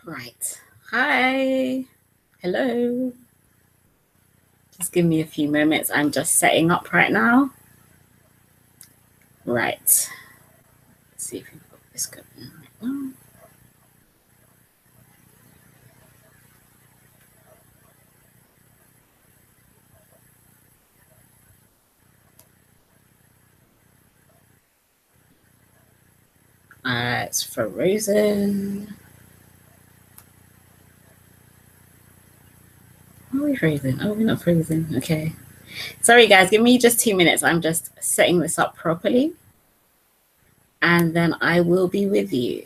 Right. Hi. Hello. Just give me a few moments. I'm just setting up right now. Right. Let's see if we've got this going right now. It's frozen. Are we frozen? Oh, we're not frozen. Okay. Sorry, guys. Give me just 2 minutes. I'm just setting this up properly. And then I will be with you.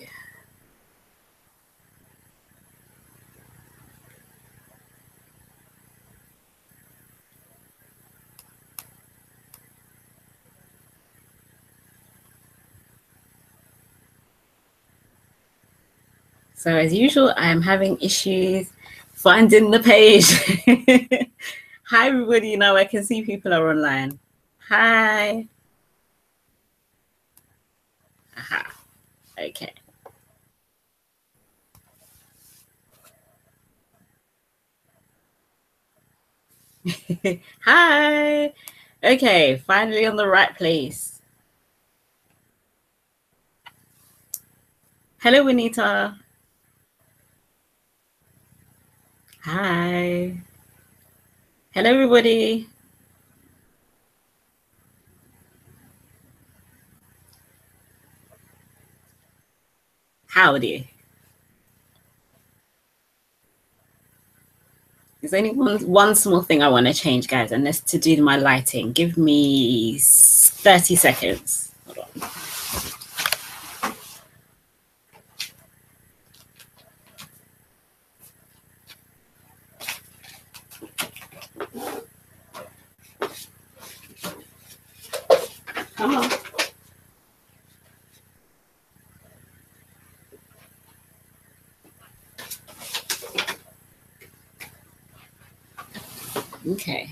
So as usual, I'm having issues finding the page. Hi, everybody. Now I can see people are online. Hi. Aha. Okay. Hi. Okay, finally on the right place. Hello, Winita. Hi. Hello, everybody. Howdy. There's only one small thing I want to change, guys, and that's to do my lighting. Give me 30 seconds. Hold on. Come on. Okay.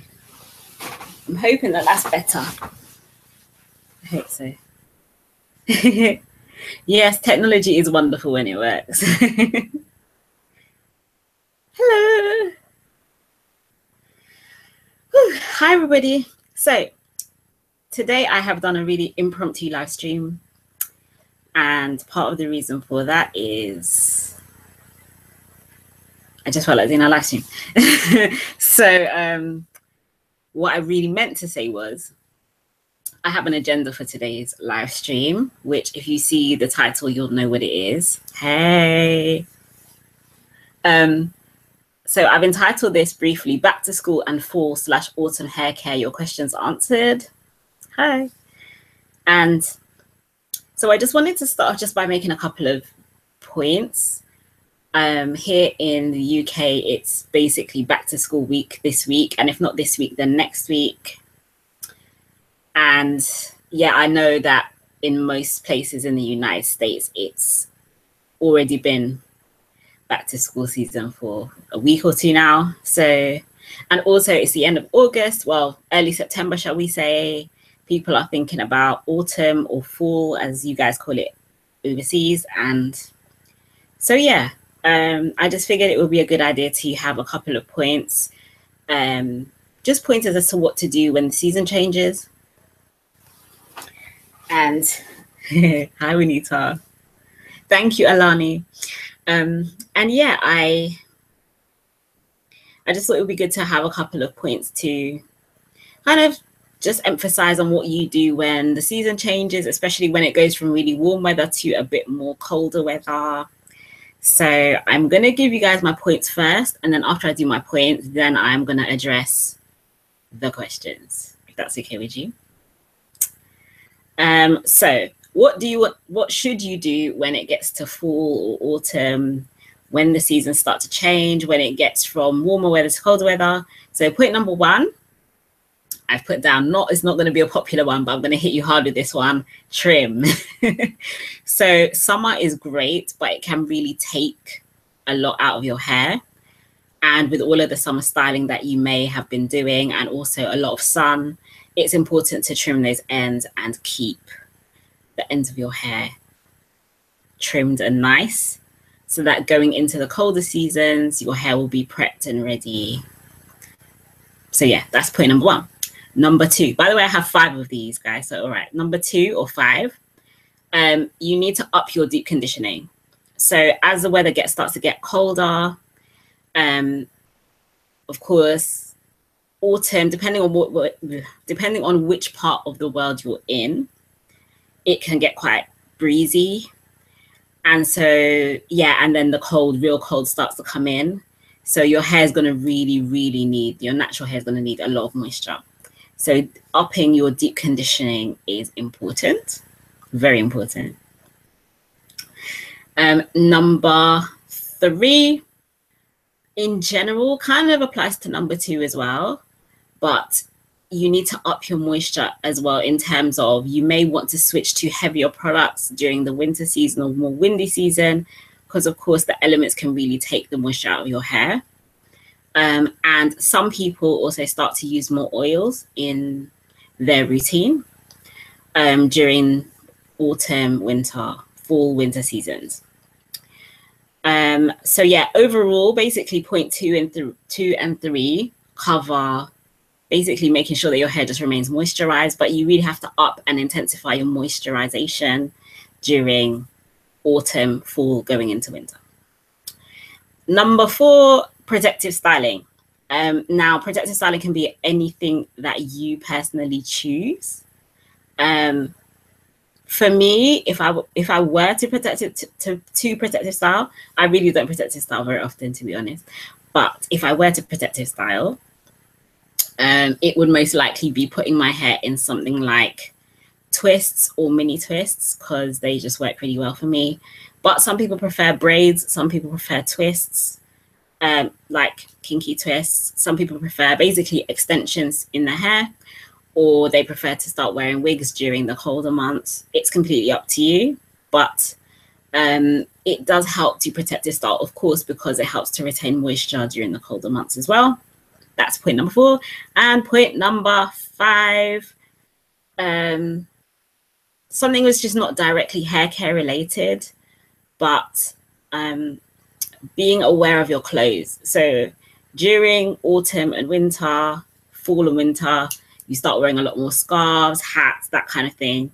I'm hoping that that's better. I hope so. Yes, technology is wonderful when it works. Hello. Whew. Hi, everybody. So today I have done a really impromptu live stream. And part of the reason for that is I just felt like doing a live stream. So what I really meant to say was I have an agenda for today's live stream, which if you see the title, you'll know what it is. Hey. So I've entitled this briefly, Back to School and Fall/Autumn Hair Care, Your Questions Answered. Hi. And so I just wanted to start off just by making a couple of points. Here in the UK, it's basically back to school week this week. And if not this week, then next week. And yeah, I know that in most places in the United States, it's already been back to school season for a week or two now. So, and also it's the end of August, well, early September, shall we say. People are thinking about autumn or fall, as you guys call it overseas. And so, yeah, I just figured it would be a good idea to have a couple of points, just pointers as to what to do when the season changes. And hi, Winita. Thank you, Alani. And yeah, I just thought it would be good to have a couple of points to kind of just emphasize on what you do when the season changes, especially when it goes from really warm weather to a bit more colder weather. So I'm going to give you guys my points first, and then after I do my points, then I'm going to address the questions, if that's okay with you. So what should you do when it gets to fall or autumn, when the seasons start to change, when it gets from warmer weather to colder weather? So point number one, I've put down, it's not going to be a popular one, but I'm going to hit you hard with this one: trim. So summer is great, but it can really take a lot out of your hair. And with all of the summer styling that you may have been doing, and also a lot of sun, it's important to trim those ends and keep the ends of your hair trimmed and nice. so that going into the colder seasons, your hair will be prepped and ready. So yeah, that's point number 1. Number 2, by the way, I have 5 of these, guys. So all right, number 2 or 5, you need to up your deep conditioning. So as the weather starts to get colder, of course, autumn, depending on which part of the world you're in, it can get quite breezy. And so, yeah, and then the real cold starts to come in. So your hair is going to your natural hair is going to need a lot of moisture. So upping your deep conditioning is important, very important. Number 3, in general, kind of applies to number 2 as well, but you need to up your moisture as well, in terms of you may want to switch to heavier products during the winter season or more windy season, because of course the elements can really take the moisture out of your hair. And some people also start to use more oils in their routine during autumn, winter, fall, winter seasons. So yeah, overall, basically point 2 and 3 cover basically making sure that your hair just remains moisturized, but you really have to up and intensify your moisturization during autumn, fall, going into winter. Number 4, protective styling. Now, protective styling can be anything that you personally choose. For me, if I were to protective style, I really don't protective style very often, to be honest. But if I were to protective style, it would most likely be putting my hair in something like twists or mini twists, because they just work really well for me. But some people prefer braids, some people prefer twists, like kinky twists. Some people prefer basically extensions in the hair, or they prefer to start wearing wigs during the colder months. It's completely up to you, but it does help to protective style, of course, because it helps to retain moisture during the colder months as well. That's point number 4. And point number 5, something was just not directly hair care related, but being aware of your clothes. So during autumn and winter, fall and winter, you start wearing a lot more scarves, hats, that kind of thing.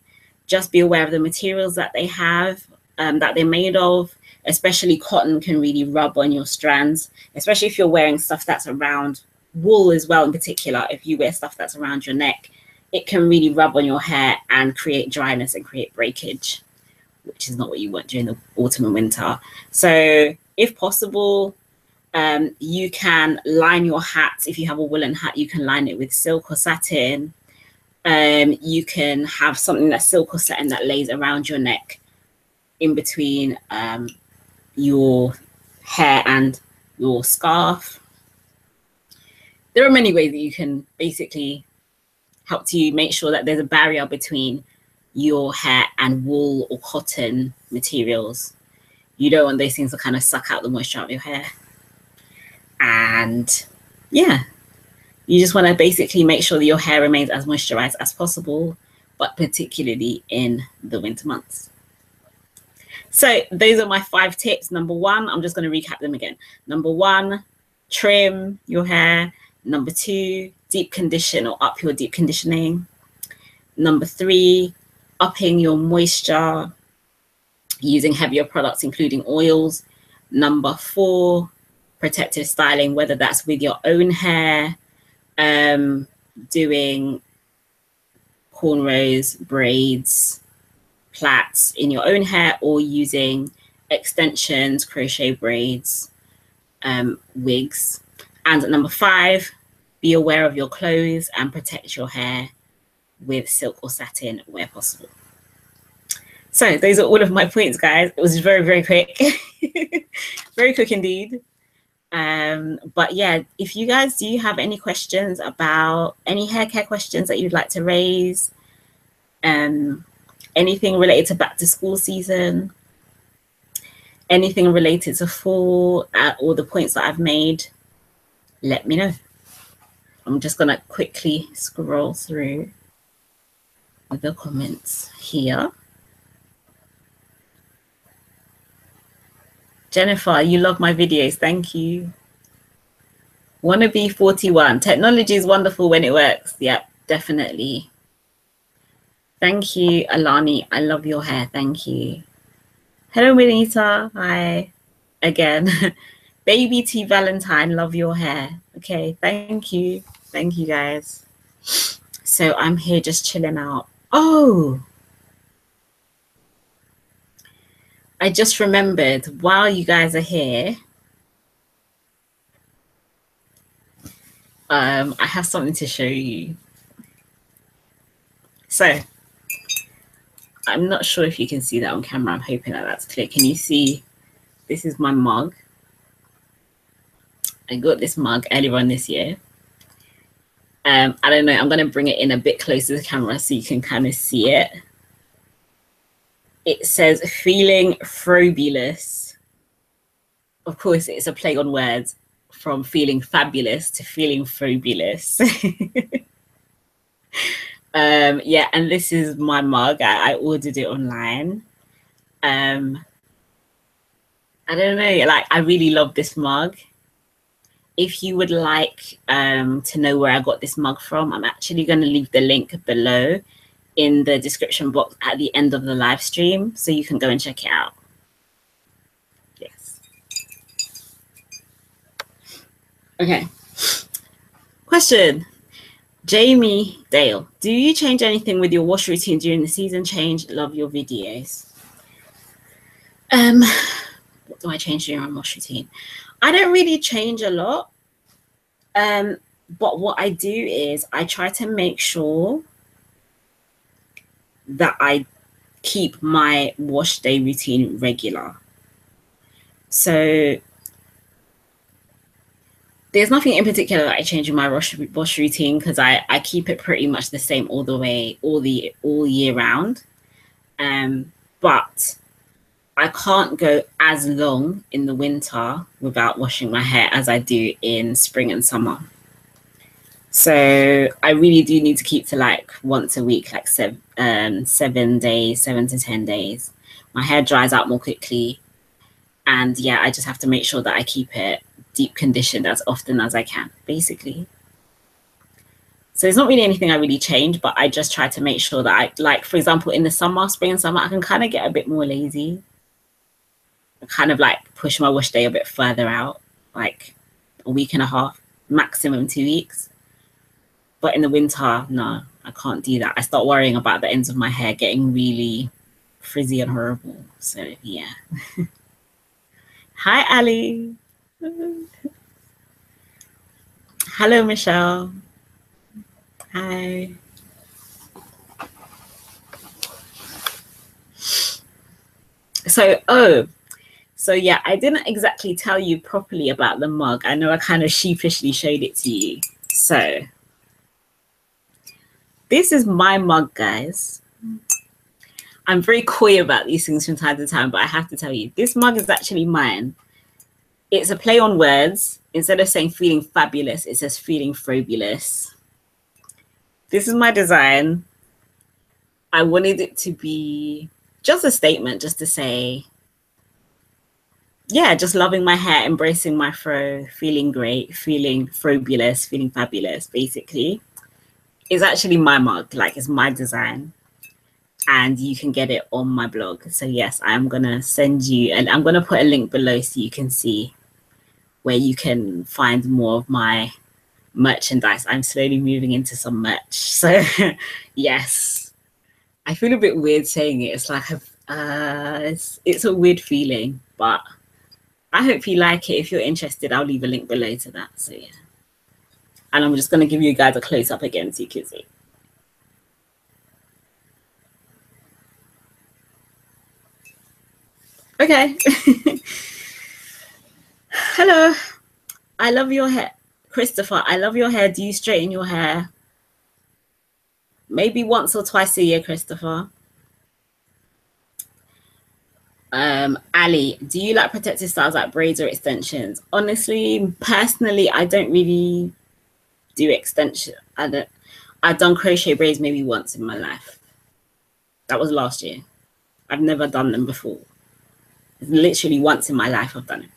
Just be aware of the materials that they have, that they're made of. Especially cotton can really rub on your strands, especially if you're wearing stuff that's around wool as well. In particular, if you wear stuff that's around your neck, it can really rub on your hair and create dryness and create breakage, which is not what you want during the autumn and winter. So if possible, you can line your hats. If you have a woolen hat, you can line it with silk or satin. You can have something that's silk or satin that lays around your neck in between your hair and your scarf. There are many ways that you can basically help to make sure that there's a barrier between your hair and wool or cotton materials. You don't want those things to kind of suck out the moisture out of your hair. And yeah, you just want to basically make sure that your hair remains as moisturized as possible, but particularly in the winter months. So those are my 5 tips. Number 1, I'm just going to recap them again. Number 1, trim your hair. Number 2, deep condition or up your deep conditioning. Number 3, upping your moisture using heavier products, including oils. Number 4, protective styling, whether that's with your own hair, doing cornrows, braids, plaits in your own hair, or using extensions, crochet braids, wigs. And number 5, be aware of your clothes and protect your hair with silk or satin where possible. So those are all of my points, guys. It was very, very quick. Very quick indeed. But yeah, if you guys do have any questions about any hair care questions that you'd like to raise, anything related to back to school season, anything related to fall, all the points that I've made, let me know. I'm just gonna quickly scroll through the comments here. Jennifer, you love my videos. Thank you. Wanna be 41. Technology is wonderful when it works. Yep, definitely. Thank you, Alani. I love your hair. Thank you. Hello, Benita. Hi. Again. Baby T Valentine, love your hair. Okay, thank you. Thank you, guys. So I'm here just chilling out. Oh, I just remembered while you guys are here, I have something to show you. So I'm not sure if you can see that on camera. I'm hoping that that's clear. Can you see? This is my mug. I got this mug earlier on this year. I don't know. I'm going to bring it in a bit closer to the camera so you can kind of see it. It says feeling frobulous. Of course, it's a play on words from feeling fabulous to feeling frobulous. Yeah, and this is my mug. I ordered it online. I don't know, like I really love this mug. If you would like to know where I got this mug from, I'm actually going to leave the link below in the description box at the end of the live stream, so you can go and check it out. Yes. Okay. Question. Jamie Dale, do you change anything with your wash routine during the season change? Love your videos. What do I change during my wash routine? I don't really change a lot. But what I do is I try to make sure that I keep my wash day routine regular. So there's nothing in particular that I change in my wash routine because I keep it pretty much the same all year round. But I can't go as long in the winter without washing my hair as I do in spring and summer. So I really do need to keep to like once a week, like 7 days, 7 to 10 days. My hair dries out more quickly. And yeah, I just have to make sure that I keep it deep conditioned as often as I can, basically. So it's not really anything I really change, but I just try to make sure that I, like, for example, in the summer, spring and summer, I can kind of get a bit more lazy. I kind of like push my wash day a bit further out, like a week and a half, maximum 2 weeks. But in the winter, no, I can't do that. I start worrying about the ends of my hair getting really frizzy and horrible. So yeah. Hi, Ali. Hello, Michelle. Hi. So yeah, I didn't exactly tell you properly about the mug. I know I kind of sheepishly showed it to you. So this is my mug, guys. I'm very coy about these things from time to time, but I have to tell you, this mug is actually mine. It's a play on words. Instead of saying feeling fabulous, it says feeling frobulous. This is my design. I wanted it to be just a statement, just to say, yeah, just loving my hair, embracing my fro, feeling great, feeling frobulous, feeling fabulous, basically. It's actually my mug, like it's my design. And you can get it on my blog. So yes, I'm going to send you, and I'm going to put a link below so you can see where you can find more of my merchandise. I'm slowly moving into some merch. So yes, I feel a bit weird saying it. It's like, it's a weird feeling, but I hope you like it. If you're interested, I'll leave a link below to that. So yeah. And I'm just going to give you guys a close up again so you can see. Okay. Hello. I love your hair. Christopher, I love your hair. Do you straighten your hair? Maybe once or twice a year, Christopher. Ali, do you like protective styles like braids or extensions? Honestly, personally, I don't really do extension. I've done crochet braids maybe once in my life. That was last year. I've never done them before. Literally once in my life I've done it.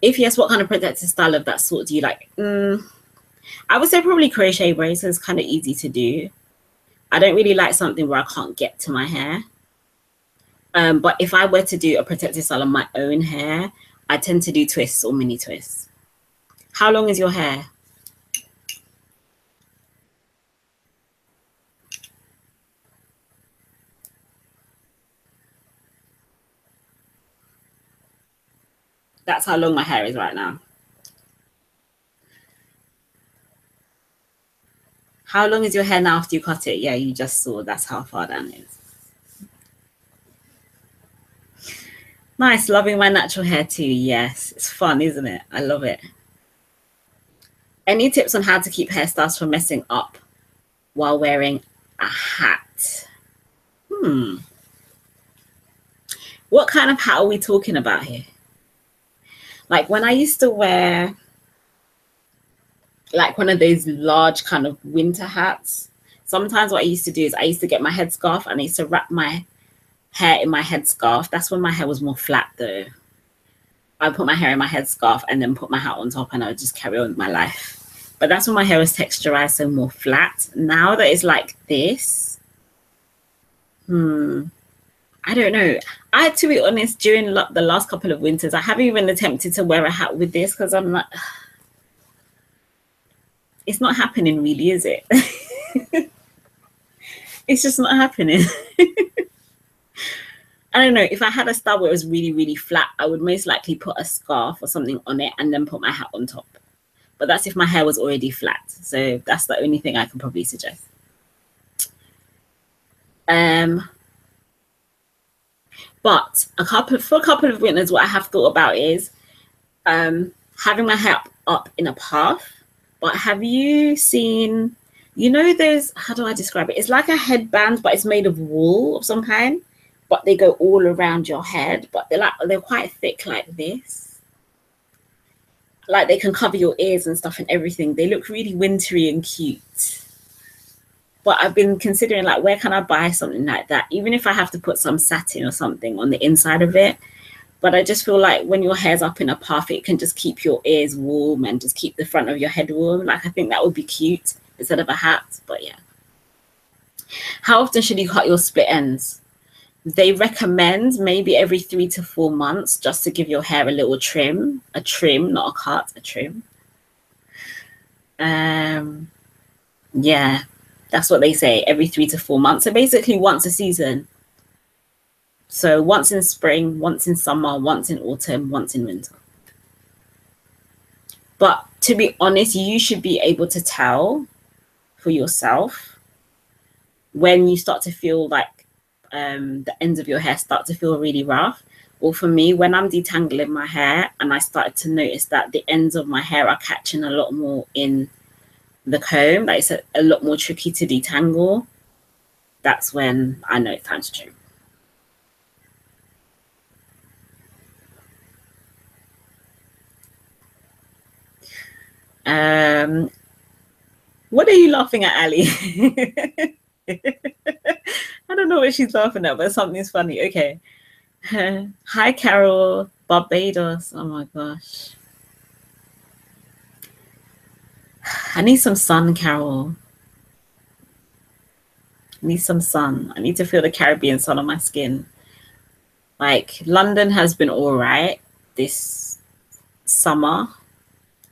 If yes, what kind of protective style of that sort do you like? I would say probably crochet braids. It's kind of easy to do. I don't really like something where I can't get to my hair. But if I were to do a protective style on my own hair, I tend to do twists or mini twists. How long is your hair? That's how long my hair is right now. How long is your hair now after you cut it? Yeah, you just saw that's how far down it is. Nice, loving my natural hair too. Yes, it's fun, isn't it? I love it. Any tips on how to keep hairstyles from messing up while wearing a hat? What kind of hat are we talking about here? Like when I used to wear like one of those large kind of winter hats, sometimes what I used to do is I used to get my headscarf and I used to wrap my hair in my headscarf. That's when my hair was more flat though. I put my hair in my headscarf and then put my hat on top and I would just carry on with my life. But that's when my hair was texturized, so more flat. Now that it's like this, I don't know. To be honest, during the last couple of winters, I haven't even attempted to wear a hat with this because I'm like, it's not happening really, is it? It's just not happening. I don't know. If I had a style where it was really, really flat, I would most likely put a scarf or something on it and then put my hat on top. But that's if my hair was already flat. So that's the only thing I can probably suggest. But for a couple of winters, what I have thought about is having my hair up in a puff. But have you seen, you know, those, how do I describe it? It's like a headband, but it's made of wool of some kind. But they go all around your head. But they're quite thick like this. Like they can cover your ears and stuff and everything. They look really wintry and cute. But I've been considering, like, where can I buy something like that? Even if I have to put some satin or something on the inside of it. But I just feel like when your hair's up in a puff, it can just keep your ears warm and just keep the front of your head warm. Like, I think that would be cute instead of a hat. But yeah. How often should you cut your split ends? They recommend maybe every 3 to 4 months just to give your hair a little trim. A trim, not a cut, a trim. Yeah. That's what they say, every 3 to 4 months. So basically once a season. So once in spring, once in summer, once in autumn, once in winter. But to be honest, you should be able to tell for yourself when you start to feel like the ends of your hair start to feel really rough. Or for me, when I'm detangling my hair and I started to notice that the ends of my hair are catching a lot more in the comb, like it's a lot more tricky to detangle, that's when I know it's time to trim. What are you laughing at, Ali? I don't know what she's laughing at, but something's funny. Okay. Hi, Carol, Barbados. Oh my gosh. I need some sun, Carol. I need some sun. I need to feel the Caribbean sun on my skin. Like, London has been all right this summer,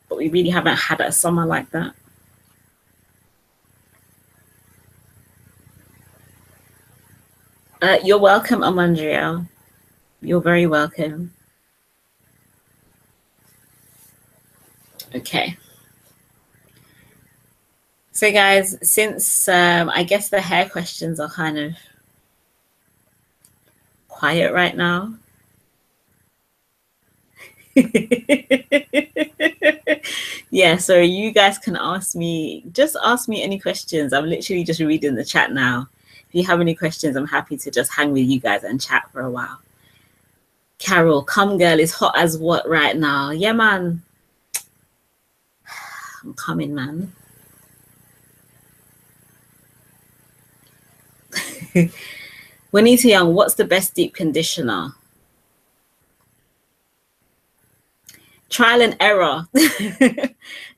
but we really haven't had a summer like that. You're welcome, Amandria. You're very welcome. Okay. So guys, since I guess the hair questions are kind of quiet right now. Yeah, so you guys can just ask me any questions. I'm literally just reading the chat now. If you have any questions, I'm happy to just hang with you guys and chat for a while. Carol, come girl, is hot as what right now? Yeah, man. I'm coming, man. Juanita Young, what's the best deep conditioner? Trial and error.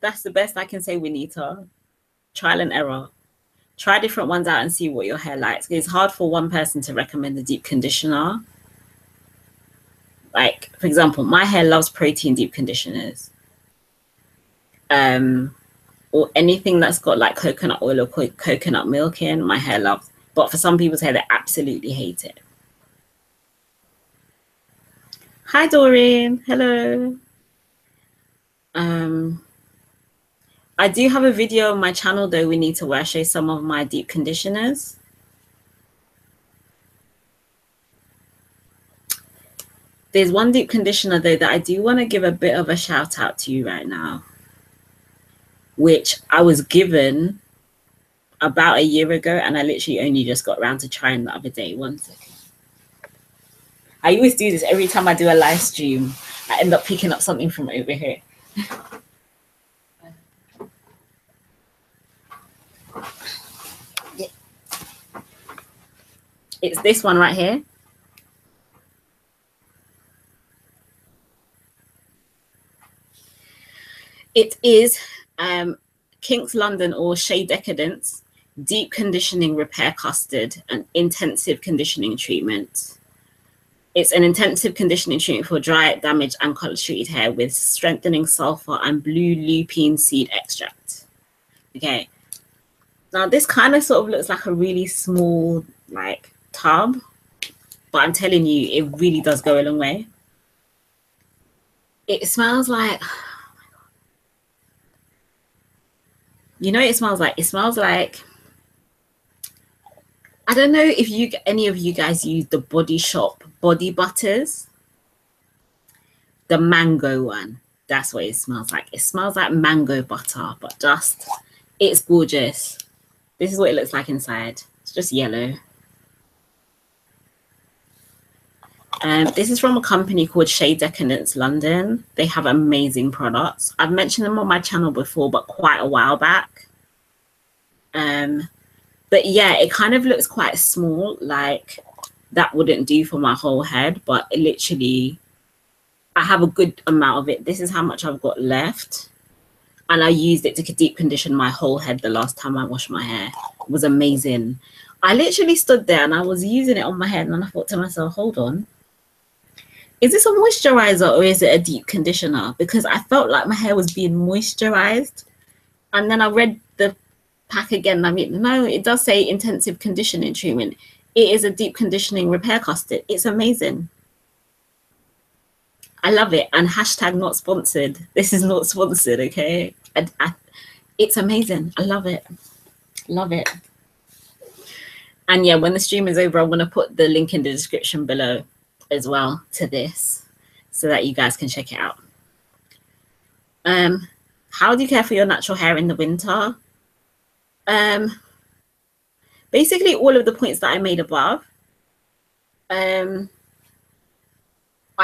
That's the best I can say, Winita. Trial and error. Try different ones out and see what your hair likes. It's hard for one person to recommend a deep conditioner. Like, for example, my hair loves protein deep conditioners. Or anything that's got like coconut oil or coconut milk in, my hair loves. But for some people's hair, they absolutely hate it. Hi, Doreen. Hello. I do have a video on my channel, though, we need to where I show some of my deep conditioners. There's one deep conditioner, though, that I do want to give a bit of a shout out to you right now, which I was given about a year ago, and I literally only just got around to trying the other day. 1 second. I always do this every time I do a live stream. I end up picking up something from over here. It's this one right here. It is Kinks London or Shea Decadence Deep Conditioning Repair Custard and Intensive Conditioning Treatment. It's an intensive conditioning treatment for dry, damaged, and color-treated hair with strengthening sulfur and blue lupine seed extract. Okay. Now, this kind of sort of looks like a really small, like, tub, but I'm telling you, it really does go a long way. It smells like, you know what it smells like? It smells like, I don't know if any of you guys use the Body Shop body butters. The mango one. That's what it smells like. It smells like mango butter, but just, it's gorgeous. This is what it looks like inside. It's just yellow. This is from a company called Shea Decadence London. They have amazing products. I've mentioned them on my channel before, but quite a while back. But yeah, it kind of looks quite small, like that wouldn't do for my whole head, but it literally, I have a good amount of it. This is how much I've got left. And I used it to deep condition my whole head the last time I washed my hair. It was amazing. I literally stood there and I was using it on my head and I thought to myself, hold on. Is this a moisturizer or is it a deep conditioner? Because I felt like my hair was being moisturized. And then I read the pack again. I mean, no, it does say intensive conditioning treatment. It is a deep conditioning repair custard. It's amazing. I love it. And hashtag not sponsored. This is not sponsored, okay? It's amazing. I love it. Love it. And yeah, when the stream is over, I'm going to put the link in the description below as well to this so that you guys can check it out. How do you care for your natural hair in the winter? Basically all of the points that I made above. I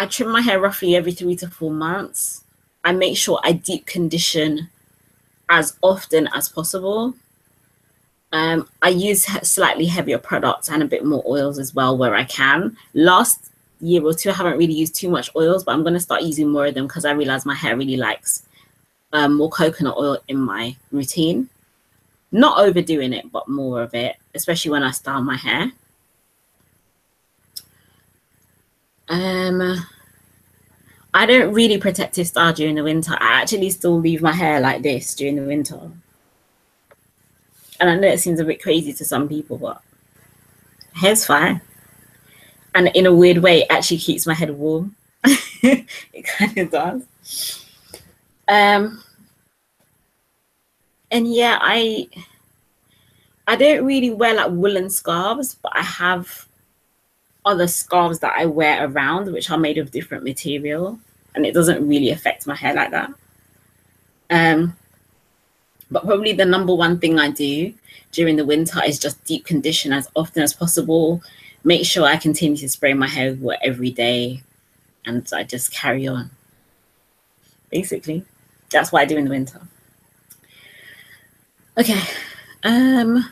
trim my hair roughly every 3 to 4 months. I make sure I deep condition as often as possible. I use slightly heavier products and a bit more oils as well where I can. Last year or two, I haven't really used too much oils, but I'm going to start using more of them because I realize my hair really likes more coconut oil in my routine. Not overdoing it, but more of it, especially when I style my hair. I don't really protective style during the winter. I actually still leave my hair like this during the winter. And I know it seems a bit crazy to some people, but hair's fine. And in a weird way, it actually keeps my head warm. It kind of does. And yeah, I don't really wear like woolen scarves, but I have other scarves that I wear around, which are made of different material, and it doesn't really affect my hair like that. But probably the number one thing I do during the winter is just deep condition as often as possible. Make sure I continue to spray my hair with water every day, and I just carry on. Basically, that's what I do in the winter. Okay. Hello.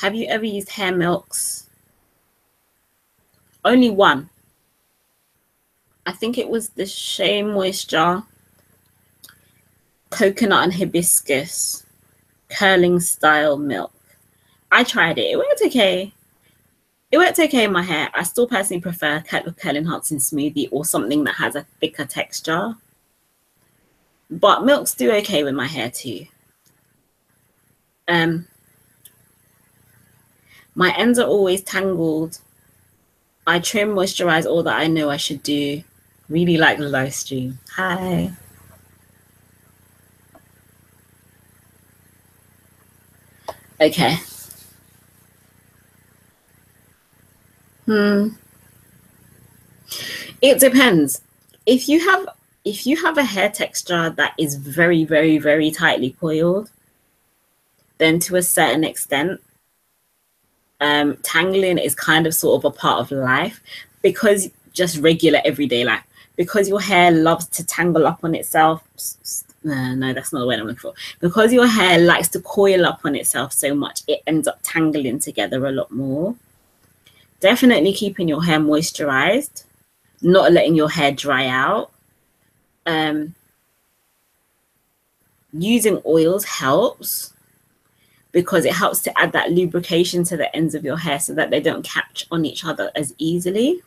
Have you ever used hair milks? Only one. I think it was the Shea Moisture Coconut and Hibiscus Curling Style Milk. I tried it. It worked okay. It worked okay in my hair. I still personally prefer Curl Enhancing Smoothie or something that has a thicker texture. But milks do okay with my hair too. My ends are always tangled. I trim, moisturize, all that I know I should do. Really like the live stream. Hi. Okay. It depends. If you have a hair texture that is very, very, very tightly coiled, then to a certain extent, tangling is kind of sort of a part of life, because just regular everyday life, because your hair loves to tangle up on itself. No, that's not the word I'm looking for. Because your hair likes to coil up on itself so much, it ends up tangling together a lot more. Definitely keeping your hair moisturized, not letting your hair dry out. Using oils helps, because it helps to add that lubrication to the ends of your hair so that they don't catch on each other as easily.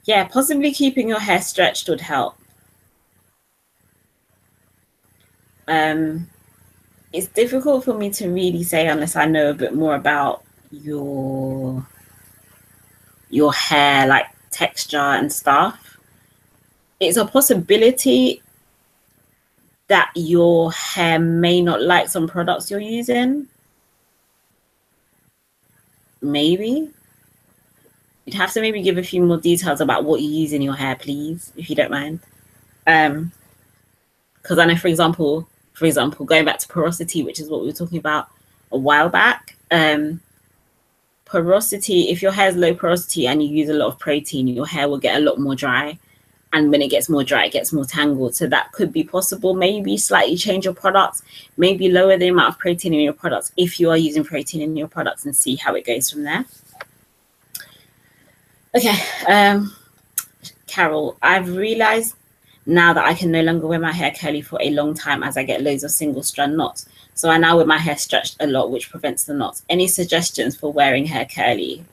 Yeah, possibly keeping your hair stretched would help. It's difficult for me to really say unless I know a bit more about your hair, like texture and stuff. It's a possibility that your hair may not like some products you're using. Maybe. You'd have to maybe give a few more details about what you use in your hair, please, if you don't mind. Because I know, for example, going back to porosity, which is what we were talking about a while back. Porosity, if your hair is low porosity and you use a lot of protein, your hair will get a lot more dry. And when it gets more dry, it gets more tangled. So that could be possible. Maybe slightly change your products, maybe lower the amount of protein in your products if you are using protein in your products, and see how it goes from there. Okay, Carol, I've realized now that I can no longer wear my hair curly for a long time as I get loads of single strand knots. So I now wear my hair stretched a lot, which prevents the knots. Any suggestions for wearing hair curly?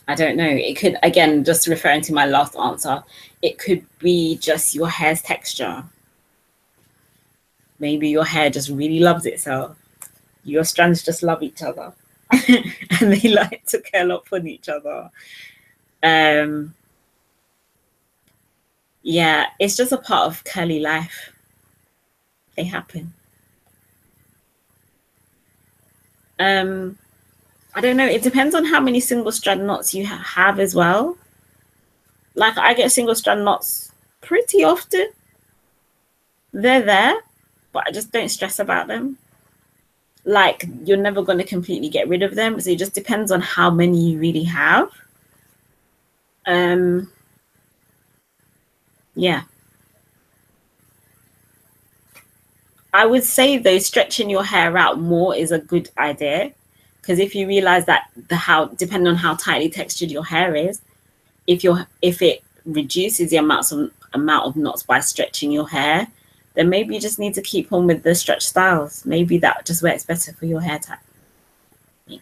I don't know. It could, again, just referring to my last answer, it could be just your hair's texture. Maybe your hair just really loves itself. Your strands just love each other. And they like to curl up on each other. Yeah, it's just a part of curly life. They happen. I don't know. It depends on how many single strand knots you have as well. Like, I get single strand knots pretty often. They're there, but I just don't stress about them. Like, you're never going to completely get rid of them. So it just depends on how many you really have. Yeah. I would say, though, stretching your hair out more is a good idea. Because if you realize that depending on how tightly textured your hair is, if it reduces the amount of knots by stretching your hair, then maybe you just need to keep on with the stretch styles. Maybe that just works better for your hair type. Yeah.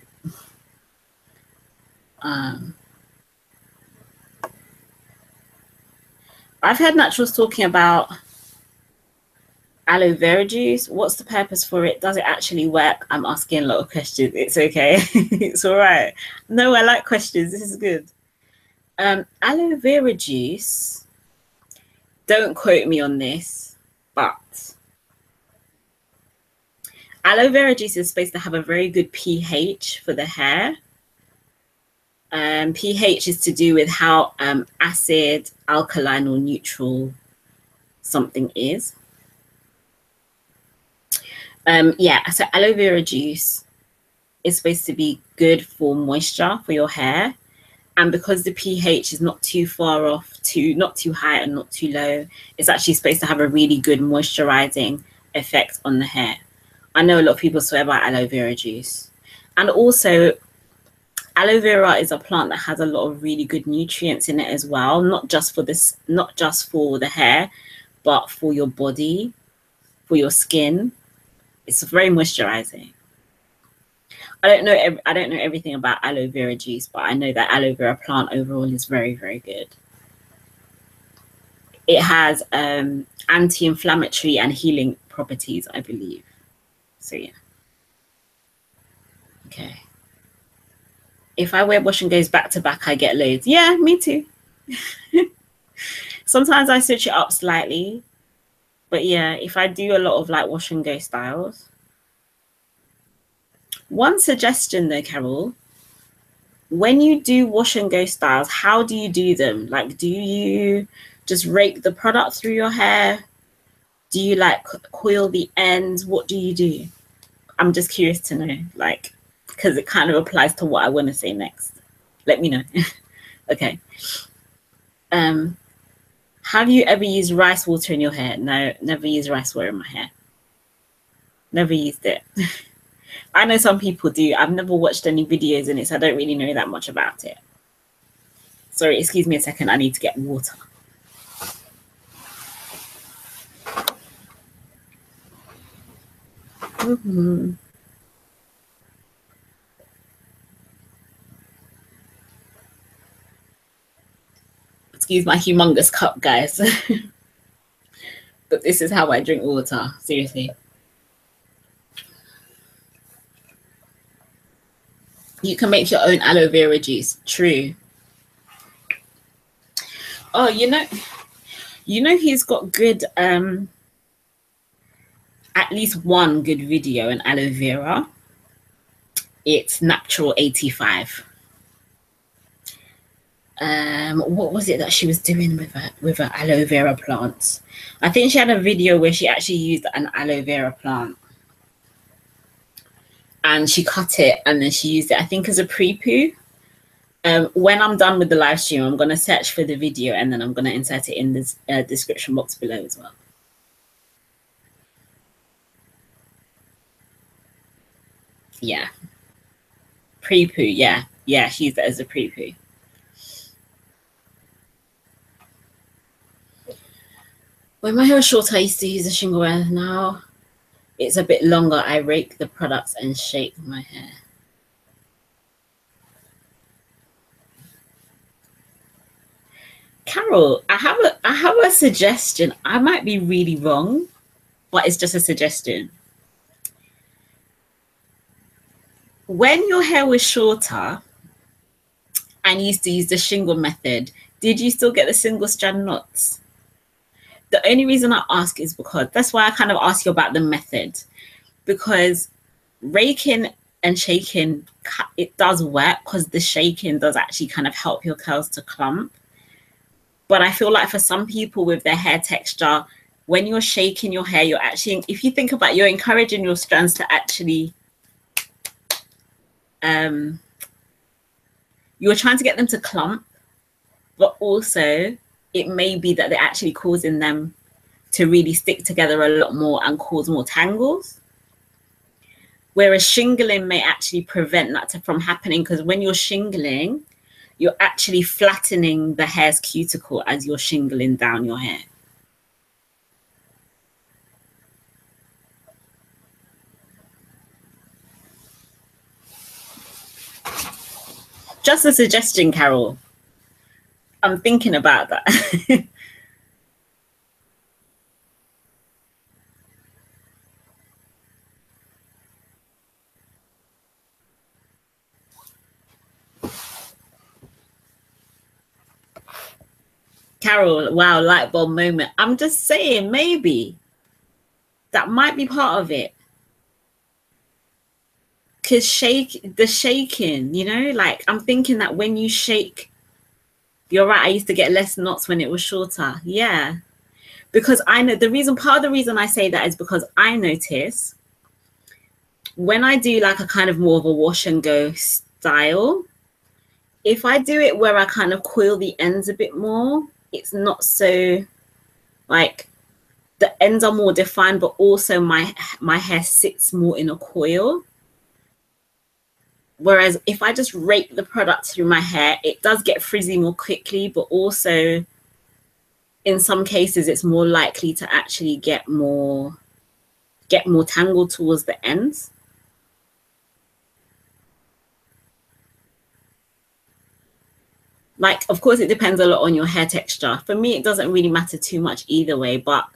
I've heard naturals talking about aloe vera juice. What's the purpose for it? Does it actually work? I'm asking a lot of questions. It's okay. It's all right. No, I like questions. This is good. Aloe vera juice, don't quote me on this, but aloe vera juice is supposed to have a very good pH for the hair. pH is to do with how acid, alkaline, or neutral something is. Yeah, so aloe vera juice is supposed to be good for moisture for your hair. And because the pH is not too far off, not too high and not too low, it's actually supposed to have a really good moisturizing effect on the hair. I know a lot of people swear by aloe vera juice. And also, aloe vera is a plant that has a lot of really good nutrients in it as well, not just for this, not just for the hair, but for your body, for your skin. It's very moisturizing. I don't know everything about aloe vera juice, but I know that aloe vera plant overall is very, very good. It has anti-inflammatory and healing properties, I believe. So yeah. Okay. If I wear wash and goes back to back, I get loads. Yeah, me too. Sometimes I switch it up slightly. But yeah, if I do a lot of like wash and go styles. One suggestion though, Carol, when you do wash and go styles, how do you do them? Like, do you just rake the product through your hair? Do you like coil the ends? What do you do? I'm just curious to know, like, because it kind of applies to what I want to say next. Let me know. Okay. Have you ever used rice water in your hair? No, never used rice water in my hair. Never used it. I know some people do. I've never watched any videos in it, so I don't really know that much about it. Sorry, excuse me a second. I need to get water. Excuse my humongous cup, guys. But this is how I drink water, seriously. You can make your own aloe vera juice. True. Oh, you know he's got good, at least one good video in aloe vera. It's Natural 85. What was it that she was doing with her aloe vera plants? I think she had a video where she actually used an aloe vera plant. And she cut it and then she used it, I think, as a pre-poo. When I'm done with the live stream, I'm going to search for the video and then I'm going to insert it in this description box below as well. Yeah. Pre-poo, yeah. Yeah, she used it as a pre-poo. When my hair was short, I used to use a shingle wear. Now it's a bit longer. I rake the products and shake my hair. Carol, I have a suggestion. I might be really wrong, but it's just a suggestion. When your hair was shorter and you used to use the shingle method, did you still get the single strand knots? The only reason I ask is because that's why I kind of ask you about the method, because raking and shaking, it does work because the shaking does actually kind of help your curls to clump. But I feel like for some people with their hair texture, when you're shaking your hair, you're actually, if you think about it, you're encouraging your strands to actually, you're trying to get them to clump, but also it may be that they're actually causing them to really stick together a lot more and cause more tangles. Whereas shingling may actually prevent that from happening, because when you're shingling, you're actually flattening the hair's cuticle as you're shingling down your hair. Just a suggestion, Carol. I'm thinking about that. Carol, wow, light bulb moment. I'm just saying, maybe that might be part of it. Because the shaking, you know, like I'm thinking that when you shake, you're right, I used to get less knots when it was shorter. Yeah. Because I know part of the reason I say that is because I notice when I do like a kind of more of a wash and go style, if I do it where I kind of coil the ends a bit more, it's not so like the ends are more defined, but also my hair sits more in a coil. Whereas if I just rake the product through my hair, it does get frizzy more quickly, but also in some cases it's more likely to actually get more tangled towards the ends. Like, of course, it depends a lot on your hair texture. For me, it doesn't really matter too much either way, but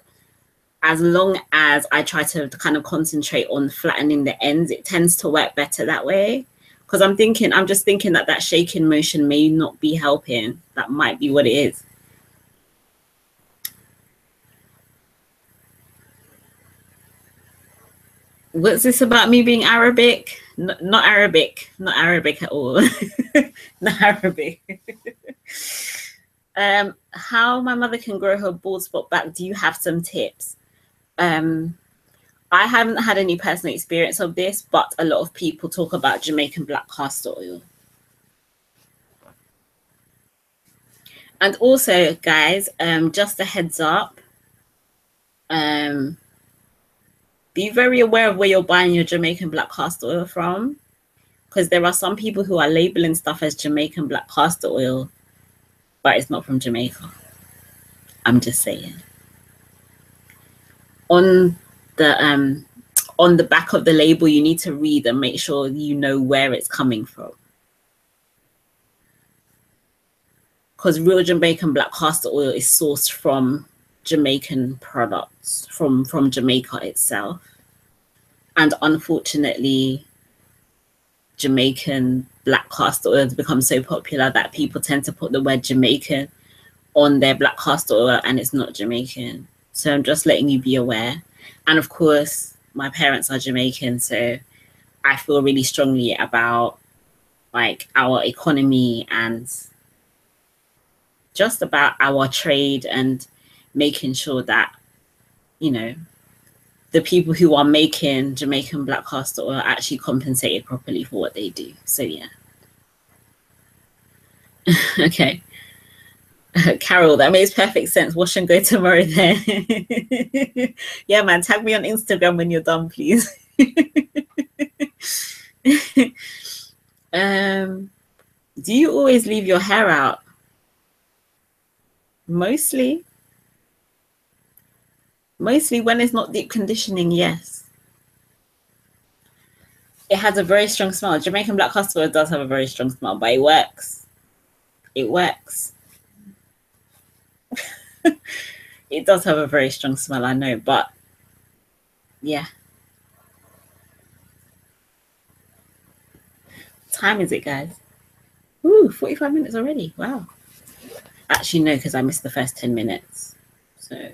as long as I try to kind of concentrate on flattening the ends, it tends to work better that way. Because I'm just thinking that shaking motion may not be helping. That might be what it is. What's this about me being Arabic? Not Arabic at all. Not Arabic. How my mother can grow her bald spot back. Do you have some tips? I haven't had any personal experience of this, but a lot of people talk about Jamaican black castor oil. And also, guys, just a heads up, be very aware of where you're buying your Jamaican black castor oil from, because there are some people who are labeling stuff as Jamaican black castor oil, but it's not from Jamaica. I'm just saying. On the back of the label, you need to read and make sure you know where it's coming from. Because real Jamaican black castor oil is sourced from Jamaican products, from Jamaica itself. And unfortunately, Jamaican black castor oil has become so popular that people tend to put the word Jamaican on their black castor oil, and it's not Jamaican. So I'm just letting you be aware. And of course, my parents are Jamaican, so I feel really strongly about like our economy and just about our trade and making sure that, you know, the people who are making Jamaican black castor oil are actually compensated properly for what they do. So yeah. Okay. Carol, that makes perfect sense. Wash and go tomorrow then. Yeah, man, tag me on Instagram when you're done, please. Do you always leave your hair out? Mostly when it's not deep conditioning, yes. It has a very strong smell. Jamaican black castor oil does have a very strong smell, but it works. It works. It does have a very strong smell, I know, but yeah. What time is it, guys? Ooh, 45 minutes already. Wow. Actually, no, because I missed the first 10 minutes. So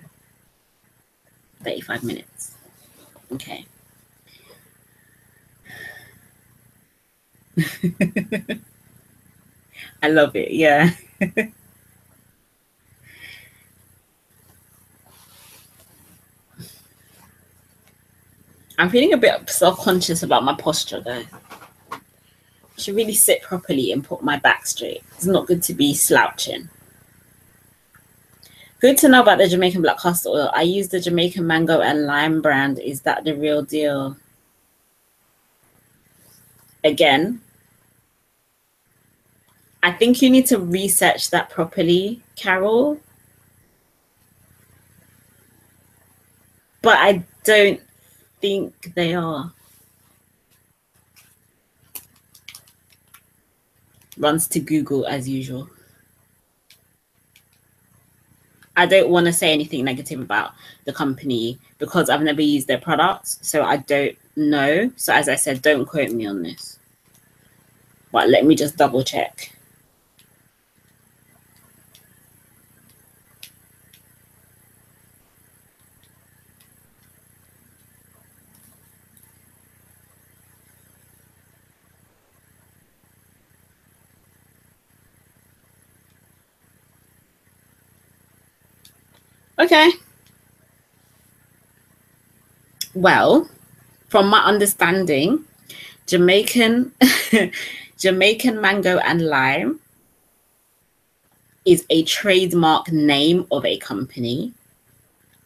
35 minutes. Okay. I love it. Yeah. I'm feeling a bit self-conscious about my posture though. I should really sit properly and put my back straight. It's not good to be slouching. Good to know about the Jamaican black castor oil. I use the Jamaican mango and lime brand. Is that the real deal? Again, I think you need to research that properly, Carol. But I don't think they are. Runs to Google as usual. I don't want to say anything negative about the company because I've never used their products, so I don't know. So as I said, don't quote me on this. But let me just double check. Okay. Well, from my understanding, Jamaican Jamaican mango and lime is a trademark name of a company.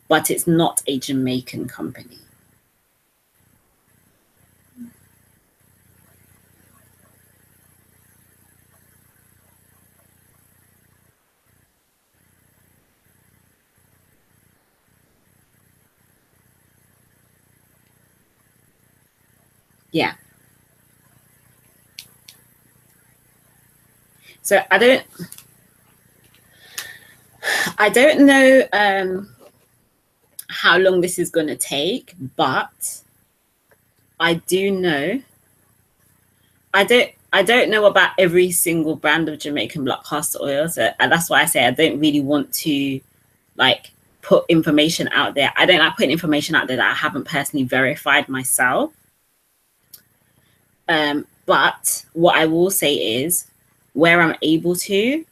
but it's not a Jamaican company. Yeah. So I don't know how long this is going to take, but I do know, I don't know about every single brand of Jamaican black castor oil, so and that's why I say I don't really want to like put information out there. I don't like putting information out there that I haven't personally verified myself. But what I will say is, where I'm able to,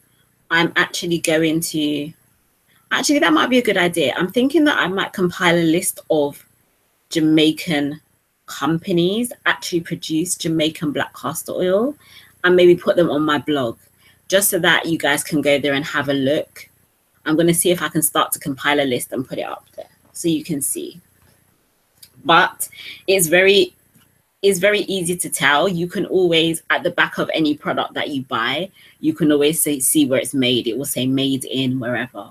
I'm actually going to, actually that might be a good idea. I'm thinking that I might compile a list of Jamaican companies actually produce Jamaican black castor oil and maybe put them on my blog, just so that you guys can go there and have a look. I'm going to see if I can start to compile a list and put it up there so you can see. But it's very easy to tell. You can always, at the back of any product that you buy, you can always see where it's made. It will say made in wherever.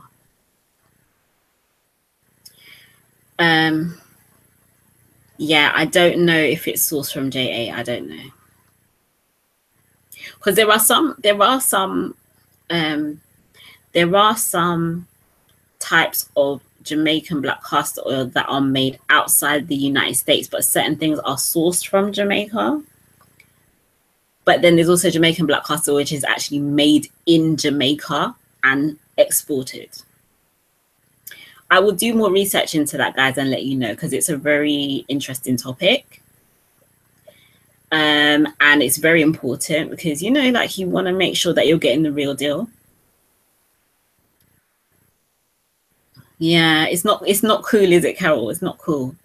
Yeah, I don't know if it's sourced from JA. I don't know, because there are some types of Jamaican black castor oil that are made outside the United States, but certain things are sourced from Jamaica. But then there's also Jamaican black castor oil, which is actually made in Jamaica and exported. I will do more research into that, guys, and let you know, because it's a very interesting topic. And it's very important because, you know, like, you want to make sure that you're getting the real deal. Yeah, it's not cool, is it, Carol? It's not cool.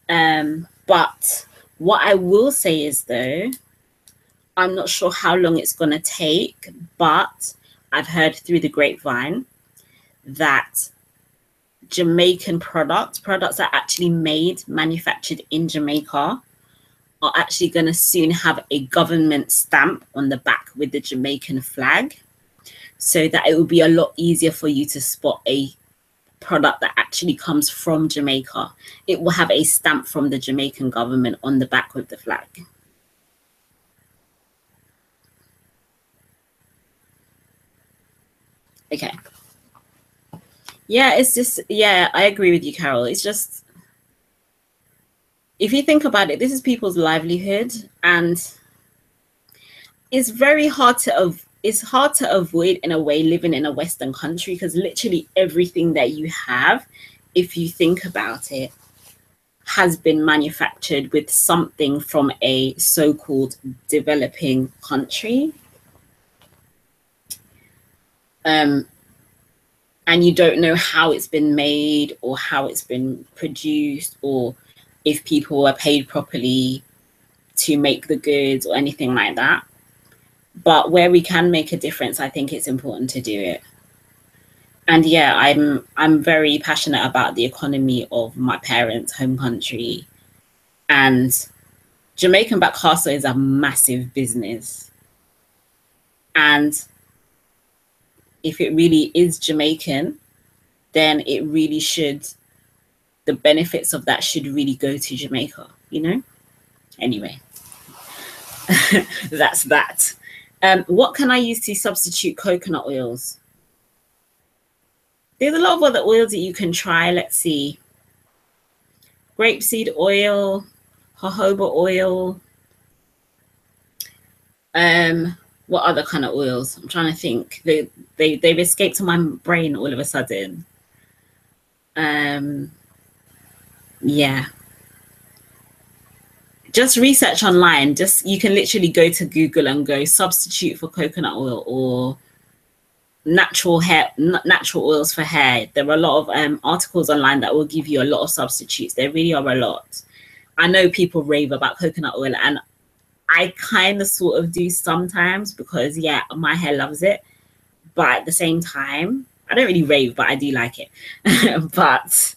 But what I will say is, though, I'm not sure how long it's going to take, but I've heard through the grapevine that Jamaican products that actually manufactured in Jamaica are actually going to soon have a government stamp on the back with the Jamaican flag, so that it will be a lot easier for you to spot a product that actually comes from Jamaica. It will have a stamp from the Jamaican government on the back with the flag. Okay. Yeah, it's just, yeah, I agree with you, Carol. It's just, if you think about it, this is people's livelihood, and it's very hard to avoid, in a way, living in a Western country, because literally everything that you have, if you think about it, has been manufactured with something from a so-called developing country. And you don't know how it's been made or how it's been produced, or if people are paid properly to make the goods or anything like that. But where we can make a difference, I think it's important to do it. And yeah, I'm very passionate about the economy of my parents' home country. And Jamaican black castor is a massive business. And if it really is Jamaican, then it really should, the benefits of that should really go to Jamaica, you know? Anyway, that's that. What can I use to substitute coconut oils? There's a lot of other oils that you can try. Let's see. Grapeseed oil, jojoba oil. What other kind of oils? I'm trying to think. They've escaped my brain all of a sudden. Yeah. Just research online. You can literally go to Google and go substitute for coconut oil or natural oils for hair. There are a lot of articles online that will give you a lot of substitutes. There really are a lot. I know people rave about coconut oil, and I kind of sort of do sometimes, because yeah, my hair loves it. But at the same time, I don't really rave, but I do like it. But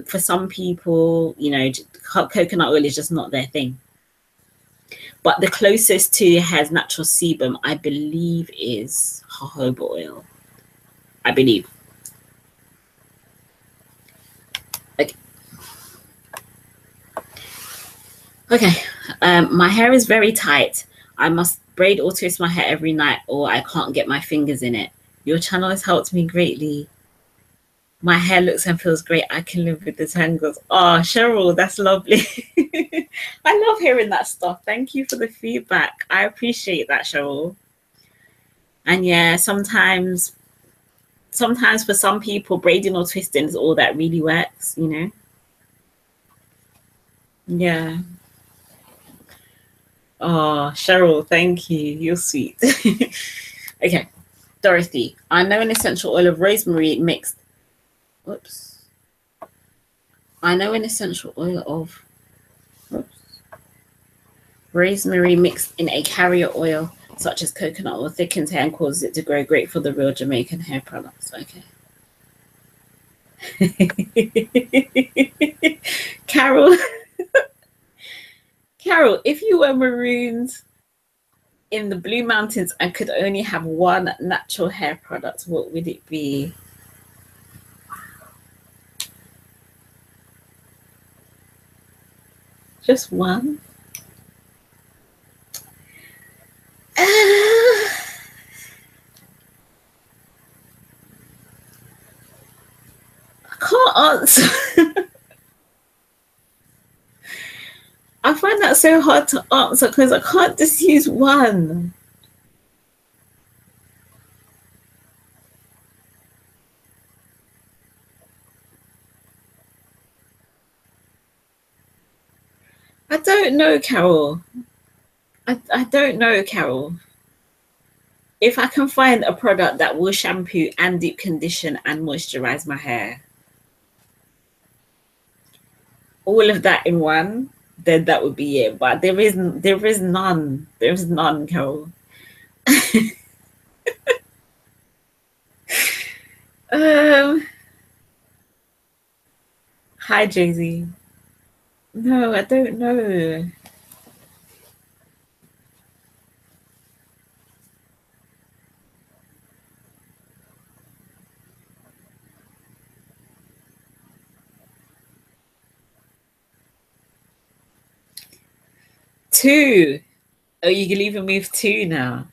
For some people, you know, coconut oil is just not their thing. But the closest to has natural sebum, I believe, is jojoba oil. I believe. Okay. My hair is very tight. I must braid or twist my hair every night or I can't get my fingers in it. Your channel has helped me greatly. My hair looks and feels great. I can live with the tangles. Oh, Cheryl, that's lovely. I love hearing that stuff. Thank you for the feedback. I appreciate that, Cheryl. And yeah, sometimes for some people, braiding or twisting is all that really works, you know? Yeah. Oh, Cheryl, thank you. You're sweet. Okay. Dorothy, I know an essential oil of rosemary mixed. Whoops. I know an essential oil of rosemary mixed in a carrier oil, such as coconut oil, thickens hair and causes it to grow. Great for the real Jamaican hair products. Okay. Carol, if you were marooned in the Blue Mountains and could only have one natural hair product, what would it be? Just one? I can't answer. I find that so hard to answer because I can't just use one. I don't know, Carol. I don't know, Carol. If I can find a product that will shampoo and deep condition and moisturize my hair, all of that in one, then that would be it. But there is none. There's none, Carol. Hi, Jay-Z. No, I don't know. Two. Oh, you can even move two now.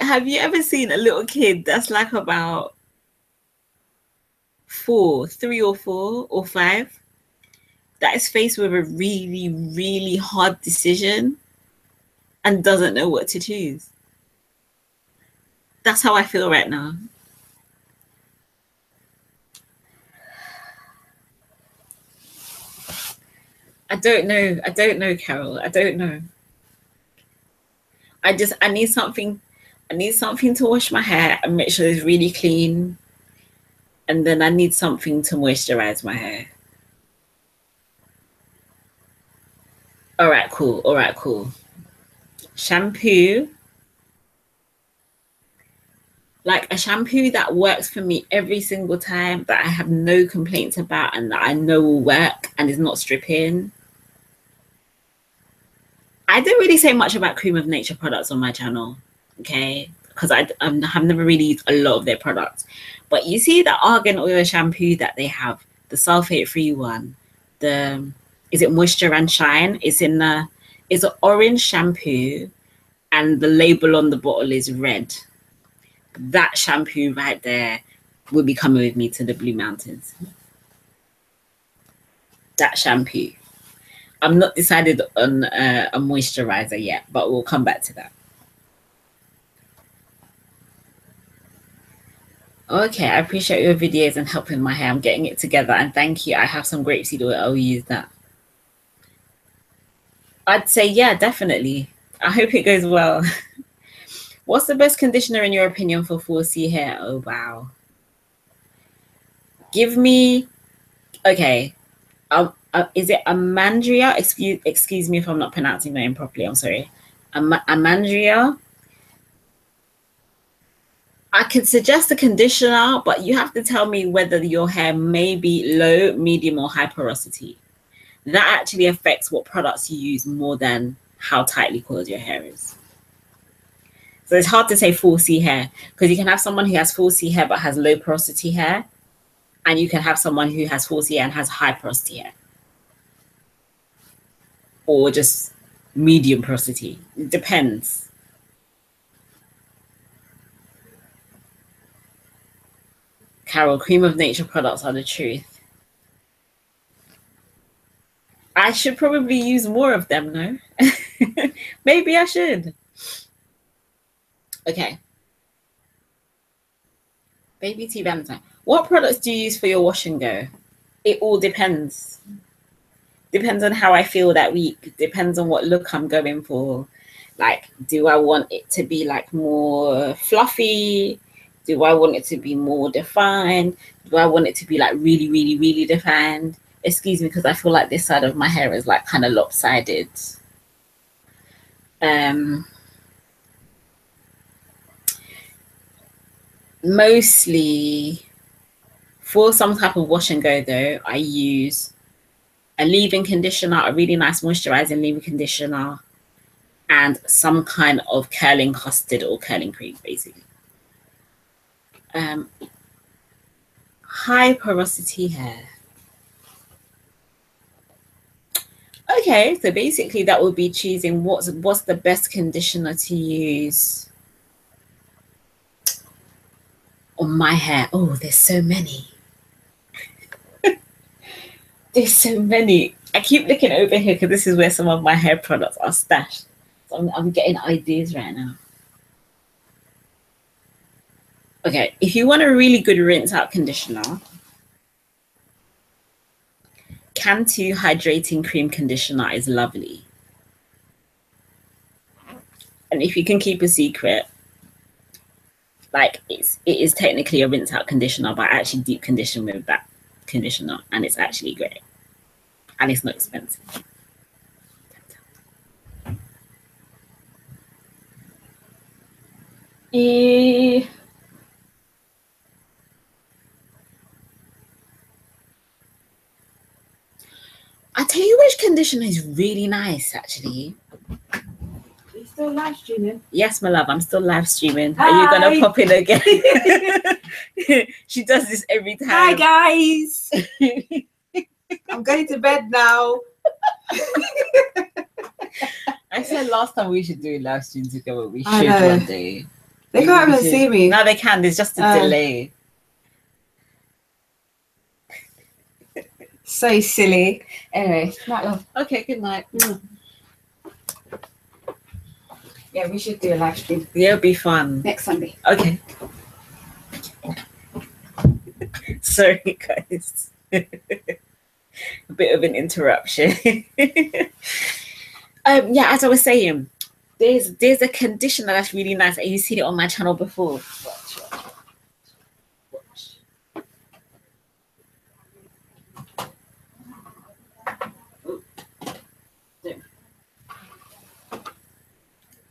Have you ever seen a little kid that's like about 3 or 4 or 5 that is faced with a really, really hard decision and doesn't know what to choose? That's how I feel right now. I don't know, Carol. I don't know. I need something to wash my hair and make sure it's really clean. And then I need something to moisturize my hair. All right, cool. Shampoo. Like a shampoo that works for me every single time, that I have no complaints about and that I know will work and is not stripping. I don't really say much about Cream of Nature products on my channel, okay? Because I have never really used a lot of their products. But you see the Argan oil shampoo that they have, the sulfate-free one, is it Moisture and Shine? It's an orange shampoo and the label on the bottle is red. That shampoo right there will be coming with me to the Blue Mountains. That shampoo. I'm not decided on a moisturizer yet, but we'll come back to that. Okay, I appreciate your videos and helping my hair. I'm getting it together, and thank you. I have some grapeseed oil. I'll use that. I'd say, yeah, definitely. I hope it goes well. What's the best conditioner in your opinion for 4C hair? Oh, wow. Give me, okay. Is it Amandria? Excuse me if I'm not pronouncing the name properly. I'm sorry. Amandria. I could suggest a conditioner, but you have to tell me whether your hair may be low, medium, or high porosity. That actually affects what products you use more than how tightly coiled your hair is. So it's hard to say 4C hair because you can have someone who has 4C hair but has low porosity hair, and you can have someone who has 4C hair and has high porosity hair, or just medium porosity. It depends. Carol, cream of nature products are the truth. I should probably use more of them, no? Maybe I should. Okay. Baby tea Valentine. What products do you use for your wash and go? It all depends. Depends on how I feel that week. Depends on what look I'm going for. Like, do I want it to be like more fluffy? Do I want it to be more defined? Do I want it to be like really, really, really defined? Excuse me, because I feel like this side of my hair is like kind of lopsided. Mostly for some type of wash and go though, I use a leave-in conditioner, a really nice moisturizing leave-in conditioner, and some kind of curling custard or curling cream, basically. High porosity hair. Okay, so basically that would be choosing what's the best conditioner to use on my hair. Oh, there's so many. There's so many. I keep looking over here because this is where some of my hair products are stashed. So I'm getting ideas right now. Okay, if you want a really good rinse out conditioner, Cantu Hydrating Cream Conditioner is lovely. And if you can keep a secret, like it is technically a rinse out conditioner, but I actually deep condition with that conditioner, and it's actually great. And it's not expensive. I'll tell you which conditioner is really nice, actually. Are you still live streaming? Yes, my love, I'm still live streaming. Hi. Are you going to pop in again? She does this every time. Hi, guys. I'm going to bed now. I said last time we should do a live stream together. We should one day. They can't even see me. No, they can. There's just a delay. So silly. Anyway, night love. Okay, good night. Yeah, we should do a live stream. Yeah, it'll be fun. Next Sunday. Okay. Sorry, guys. A bit of an interruption. Yeah, as I was saying, there's a conditioner that's really nice. You've seen it on my channel before. Watch.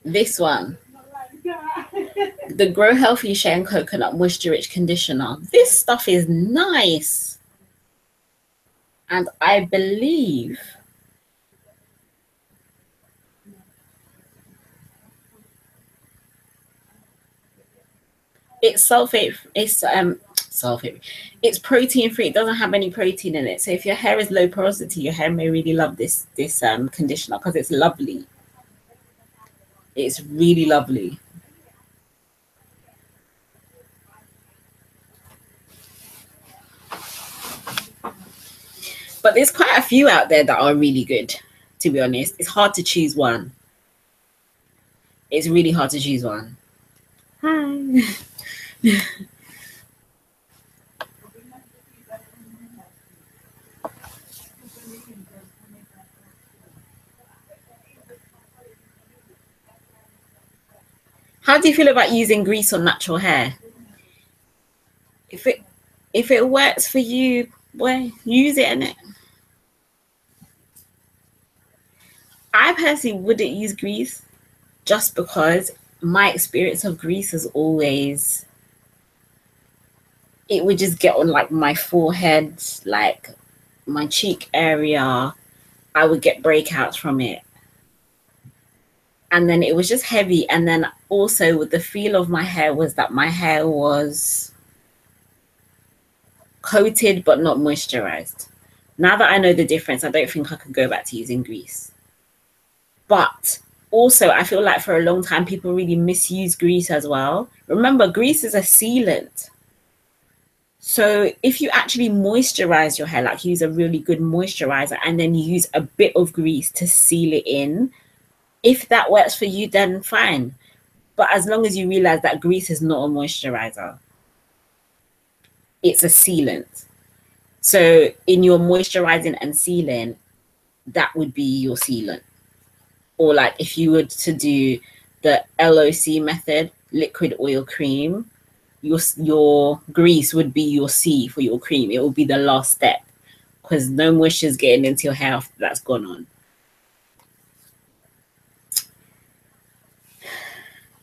This one, the Grow Healthy Shea and Coconut Moisture Rich Conditioner. This stuff is nice, and I believe it's sulfate. It's protein free. It doesn't have any protein in it. So if your hair is low porosity, your hair may really love this conditioner because it's lovely. It's really lovely. But there's quite a few out there that are really good, to be honest. It's hard to choose one. It's really hard to choose one. Hi. How do you feel about using grease on natural hair? If it works for you, well, use it, innit? I personally wouldn't use grease just because my experience of grease is always, it would just get on like my forehead, like my cheek area. I would get breakouts from it. And then it was just heavy. And then also with the feel of my hair was that my hair was coated but not moisturized. Now that I know the difference, I don't think I could go back to using grease. But also, I feel like for a long time, people really misuse grease as well. Remember, grease is a sealant. So if you actually moisturize your hair, like use a really good moisturizer and then use a bit of grease to seal it in, if that works for you, then fine. But as long as you realize that grease is not a moisturizer, it's a sealant. So in your moisturizing and sealing, that would be your sealant. Or like if you were to do the LOC method, liquid oil cream, your grease would be your C for your cream. It will be the last step because no moisture is getting into your hair after that's gone on.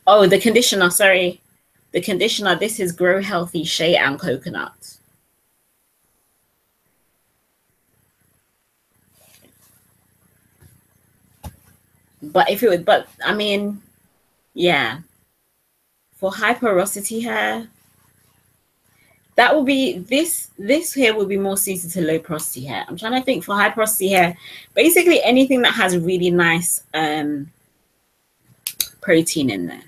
Oh, the conditioner, sorry. The conditioner, this is Grow Healthy Shea and Coconut. But if it would, but I mean, yeah. For high porosity hair, that will be, this hair will be more suited to low porosity hair. I'm trying to think for high porosity hair, basically anything that has really nice protein in there.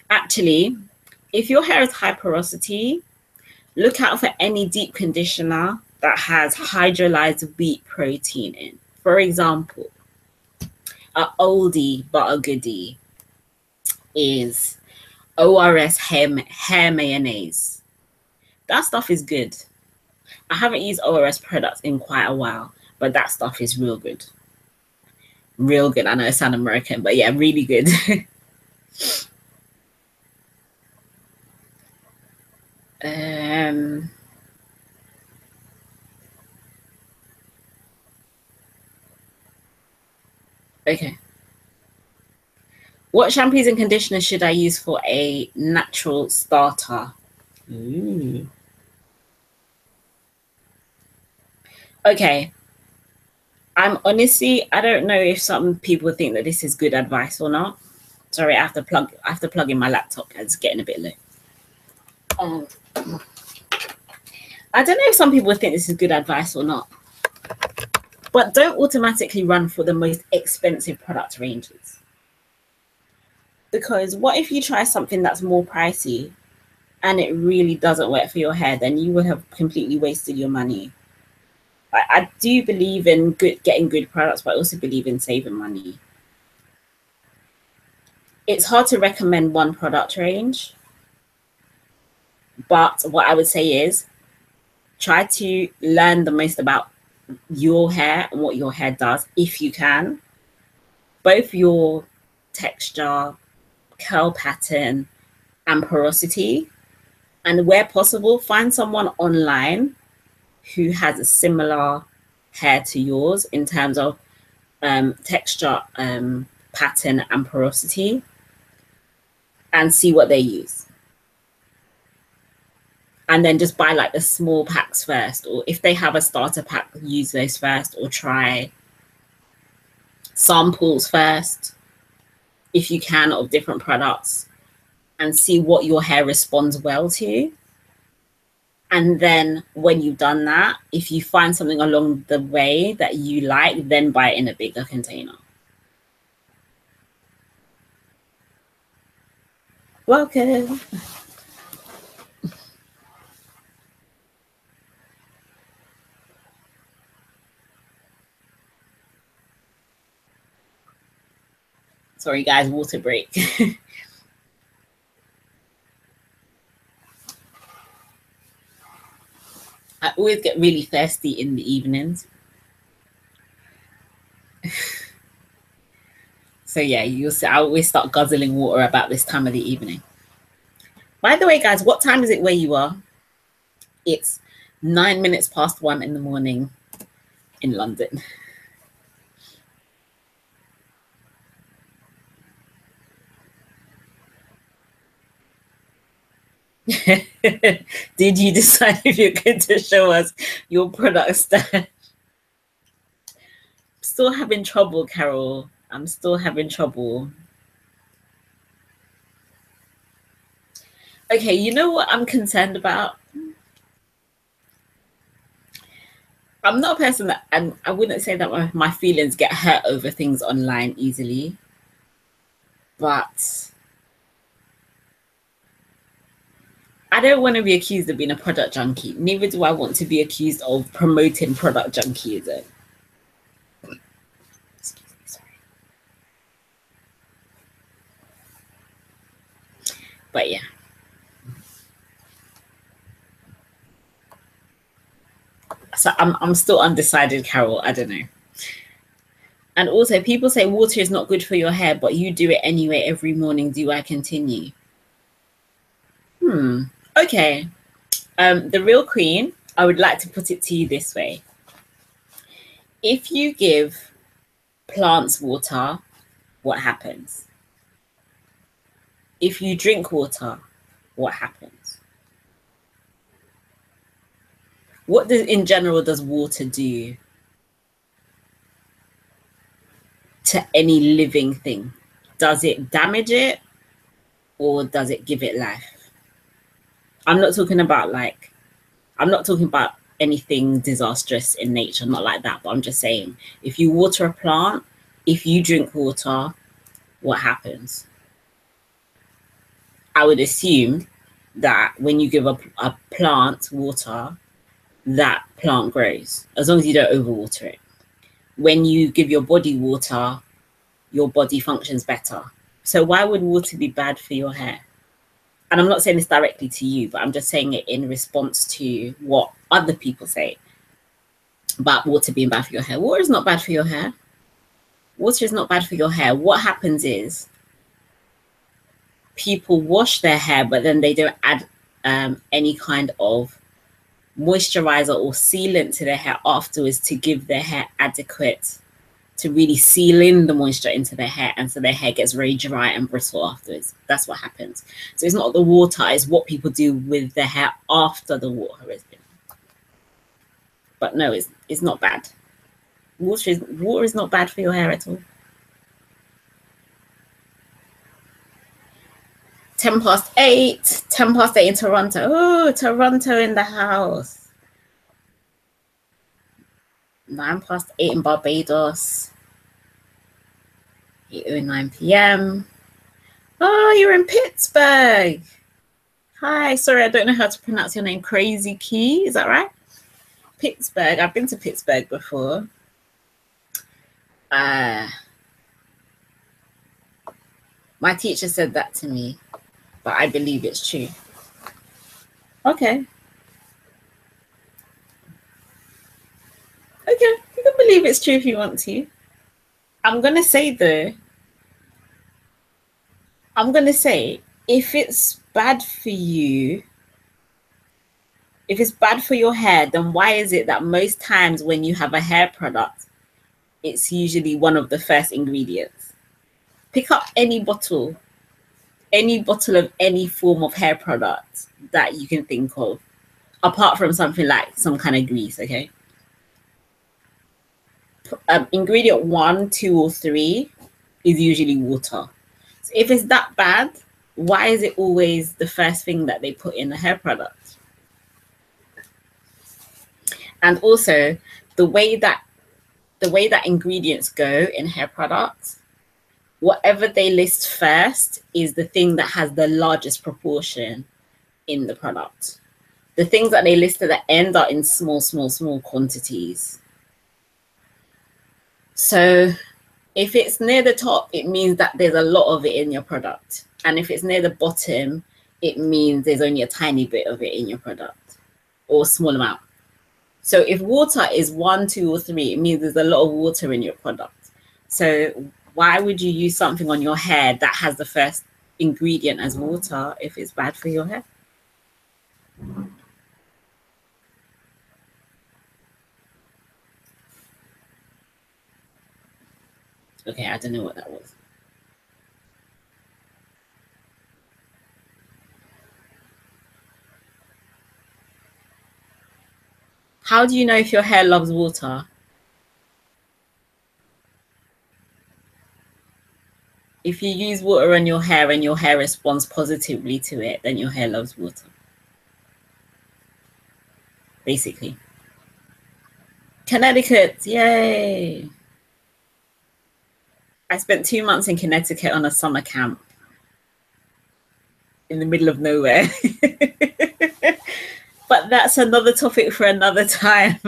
Actually, if your hair is high porosity, look out for any deep conditioner that has hydrolyzed wheat protein in. For example, a oldie but a goodie is ORS hair mayonnaise. That stuff is good. I haven't used ORS products in quite a while, but that stuff is real good. Real good. I know it sounds American, but yeah, really good. Okay. What shampoos and conditioners should I use for a natural starter? Ooh. Okay. I don't know if some people think that this is good advice or not. Sorry, I have to plug in my laptop. It's getting a bit low. I don't know if some people think this is good advice or not. But don't automatically run for the most expensive product ranges. Because what if you try something that's more pricey and it really doesn't work for your hair? Then you will have completely wasted your money. I do believe in getting good products, but I also believe in saving money. It's hard to recommend one product range, but what I would say is try to learn the most about your hair and what your hair does if you can. Both your texture, curl pattern, and porosity. And where possible, find someone online who has a similar hair to yours in terms of texture, pattern, and porosity, and see what they use. And then just buy like the small packs first, or if they have a starter pack, use those first, or try samples first, if you can, of different products, and see what your hair responds well to. And then when you've done that, if you find something along the way that you like, then buy it in a bigger container. Welcome. Sorry guys, water break. I always get really thirsty in the evenings. So yeah, you'll see I always start guzzling water about this time of the evening. By the way, guys, what time is it where you are? It's 9 minutes past 1 in the morning in London. Did you decide if you're going to show us your product stash? Still having trouble, Carol. I'm still having trouble. Okay, you know what I'm concerned about? I'm not a person that, and I wouldn't say that my feelings get hurt over things online easily, but I don't want to be accused of being a product junkie. Neither do I want to be accused of promoting product junkieism. Excuse me, sorry. But yeah. So I'm still undecided, Carol. I don't know. And also, people say water is not good for your hair, but you do it anyway every morning. Do I continue? Okay. The real queen, I would like to put it to you this way. If you give plants water, what happens? If you drink water, what happens? What in general does water do to any living thing? Does it damage it or does it give it life? I'm not talking about anything disastrous in nature, not like that, but I'm just saying, if you water a plant, if you drink water, what happens? I would assume that when you give a plant water, that plant grows, as long as you don't overwater it. When you give your body water, your body functions better. So why would water be bad for your hair? And I'm not saying this directly to you, but I'm just saying it in response to what other people say about water being bad for your hair. Water is not bad for your hair. Water is not bad for your hair. What happens is people wash their hair, but then they don't add any kind of moisturizer or sealant to their hair afterwards to give their hair adequate, to really seal in the moisture into their hair, and so their hair gets very dry and brittle afterwards. That's what happens. So it's not the water, it's what people do with their hair after the water has been. But no, it's not bad. Water is not bad for your hair at all. 8:10. 8:10 in Toronto. Oh, Toronto in the house. 8:09 in Barbados. 8:09 p.m. Oh, you're in Pittsburgh. Hi, sorry, I don't know how to pronounce your name. Crazy Key, is that right? Pittsburgh. I've been to Pittsburgh before. My teacher said that to me, but I believe it's true. Okay. Okay, you can believe it's true if you want to. I'm going to say though, if it's bad for you, if it's bad for your hair, then why is it that most times when you have a hair product, it's usually one of the first ingredients? Pick up any bottle of any form of hair product that you can think of, apart from something like some kind of grease, okay? Ingredient 1, 2, or 3 is usually water. So if it's that bad, why is it always the first thing that they put in the hair product? And also the way that ingredients go in hair products, whatever they list first is the thing that has the largest proportion in the product. The things that they list at the end are in small quantities. So if it's near the top, it means that there's a lot of it in your product. And if it's near the bottom, it means there's only a tiny bit of it in your product, or a small amount. So if water is 1, 2, or 3, it means there's a lot of water in your product. So why would you use something on your hair that has the first ingredient as water if it's bad for your hair? Okay, I don't know what that was. How do you know if your hair loves water? If you use water on your hair and your hair responds positively to it, then your hair loves water. Basically. Connecticut, yay! I spent 2 months in Connecticut on a summer camp in the middle of nowhere. But that's another topic for another time.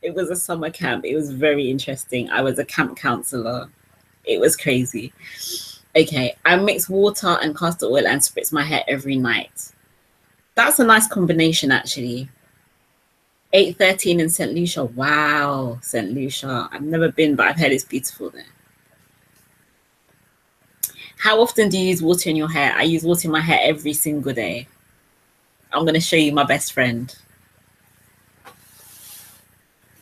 It was a summer camp. It was very interesting. I was a camp counselor. It was crazy. Okay, I mix water and castor oil and spritz my hair every night. That's a nice combination, actually. 813 in St. Lucia. Wow, St. Lucia. I've never been, but I've heard it's beautiful there. How often do you use water in your hair? I use water in my hair every single day. I'm going to show you my best friend.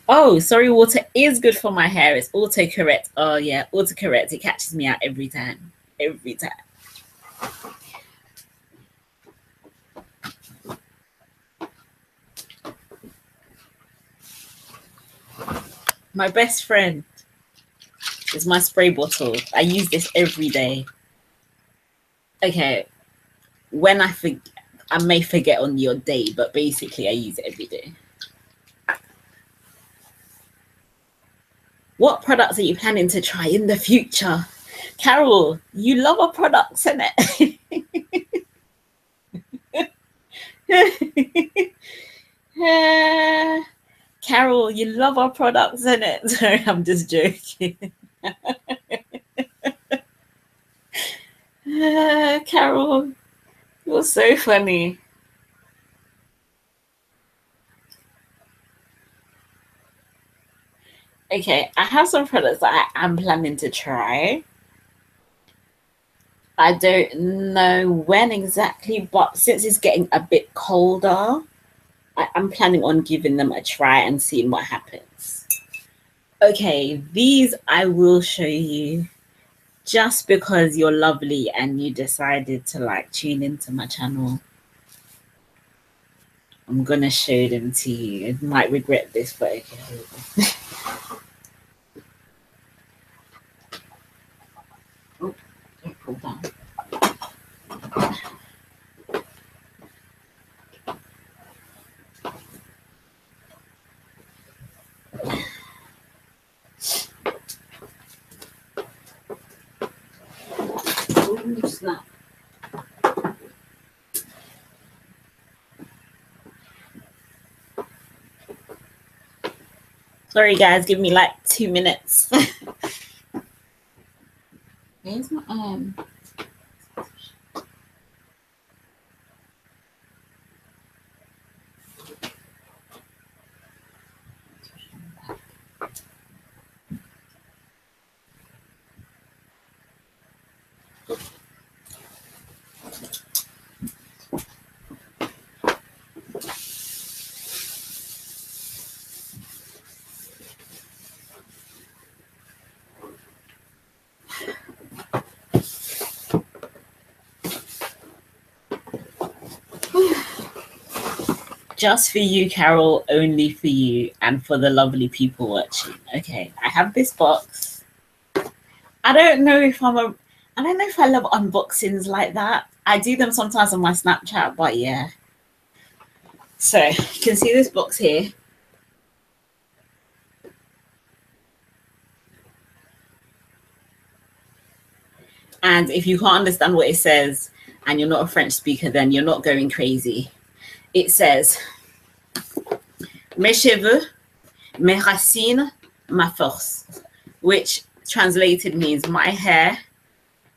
Oh, sorry, water is good for my hair. It's autocorrect. Oh, yeah, autocorrect. It catches me out every time. Every time. My best friend is my spray bottle. I use this every day. Okay, when I may forget on your day, but basically I use it every day. What products are you planning to try in the future? Carol, you love our products, innit? Carol, you love our products, innit? Sorry, I'm just joking. Carol, you're so funny. Okay, I have some products that I am planning to try. I don't know when exactly, but since it's getting a bit colder, I'm planning on giving them a try and seeing what happens. Okay, these I will show you just because you're lovely and you decided to like tune into my channel. I'm gonna show them to you. I might regret this, but okay. Oh, don't pull down. Oh, snap. Sorry guys, give me like 2 minutes. Where's my just for you, Carol, only for you, and for the lovely people watching. Okay, I have this box. I don't know if I love unboxings like that. I do them sometimes on my Snapchat, but yeah. So you can see this box here. And if you can't understand what it says and you're not a French speaker, then you're not going crazy. It says, mes cheveux, mes racines, ma force, which translated means my hair,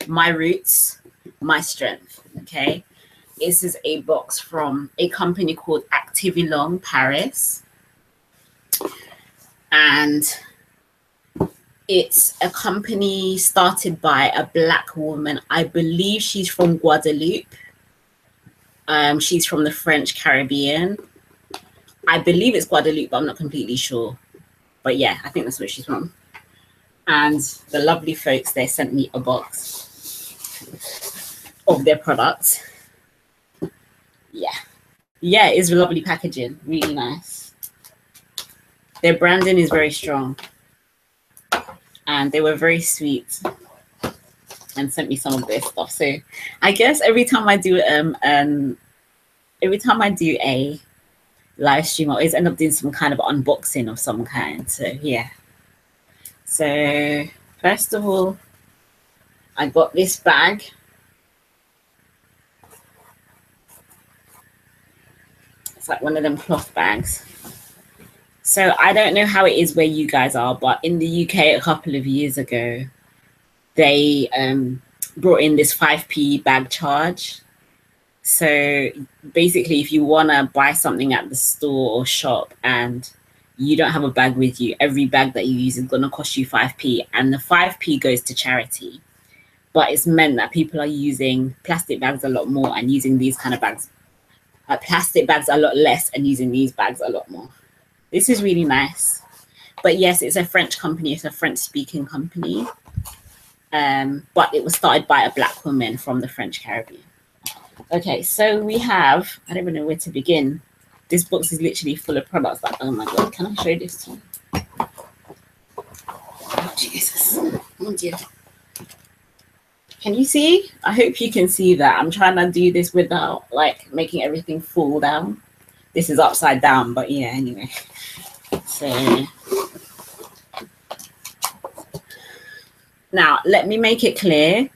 my roots, my strength. Okay. This is a box from a company called Activilong Paris. And It's a company started by a Black woman. I believe she's from Guadeloupe. She's from the French Caribbean. I believe it's Guadeloupe, but I'm not completely sure. But yeah, I think that's where she's from. And the lovely folks there sent me a box of their products. Yeah, it's lovely packaging, really nice. Their branding is very strong, and they were very sweet and sent me some of their stuff. So I guess every time I do a live stream, I always end up doing some kind of unboxing of some kind. So yeah. So first of all, I got this bag. It's like one of them cloth bags. So I don't know how it is where you guys are, but in the UK a couple of years ago, they brought in this 5p bag charge. So basically, if you want to buy something at the store or shop and you don't have a bag with you, every bag that you use is going to cost you 5p, and the 5p goes to charity. But it's meant that people are using plastic bags a lot more and using these kind of bags, plastic bags a lot less, and using these bags a lot more. This is really nice. But yes, it's a French company. It's a French-speaking company. But it was started by a Black woman from the French Caribbean. Okay, so we have, I don't even know where to begin. This box is literally full of products. Like, oh my God, can I show this to you? Oh, Jesus. Oh, dear. Can you see? I hope you can see that. I'm trying to do this without like making everything fall down. This is upside down, but yeah, anyway. So now let me make it clear.